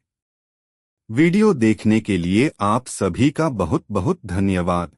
वीडियो देखने के लिए आप सभी का बहुत बहुत धन्यवाद।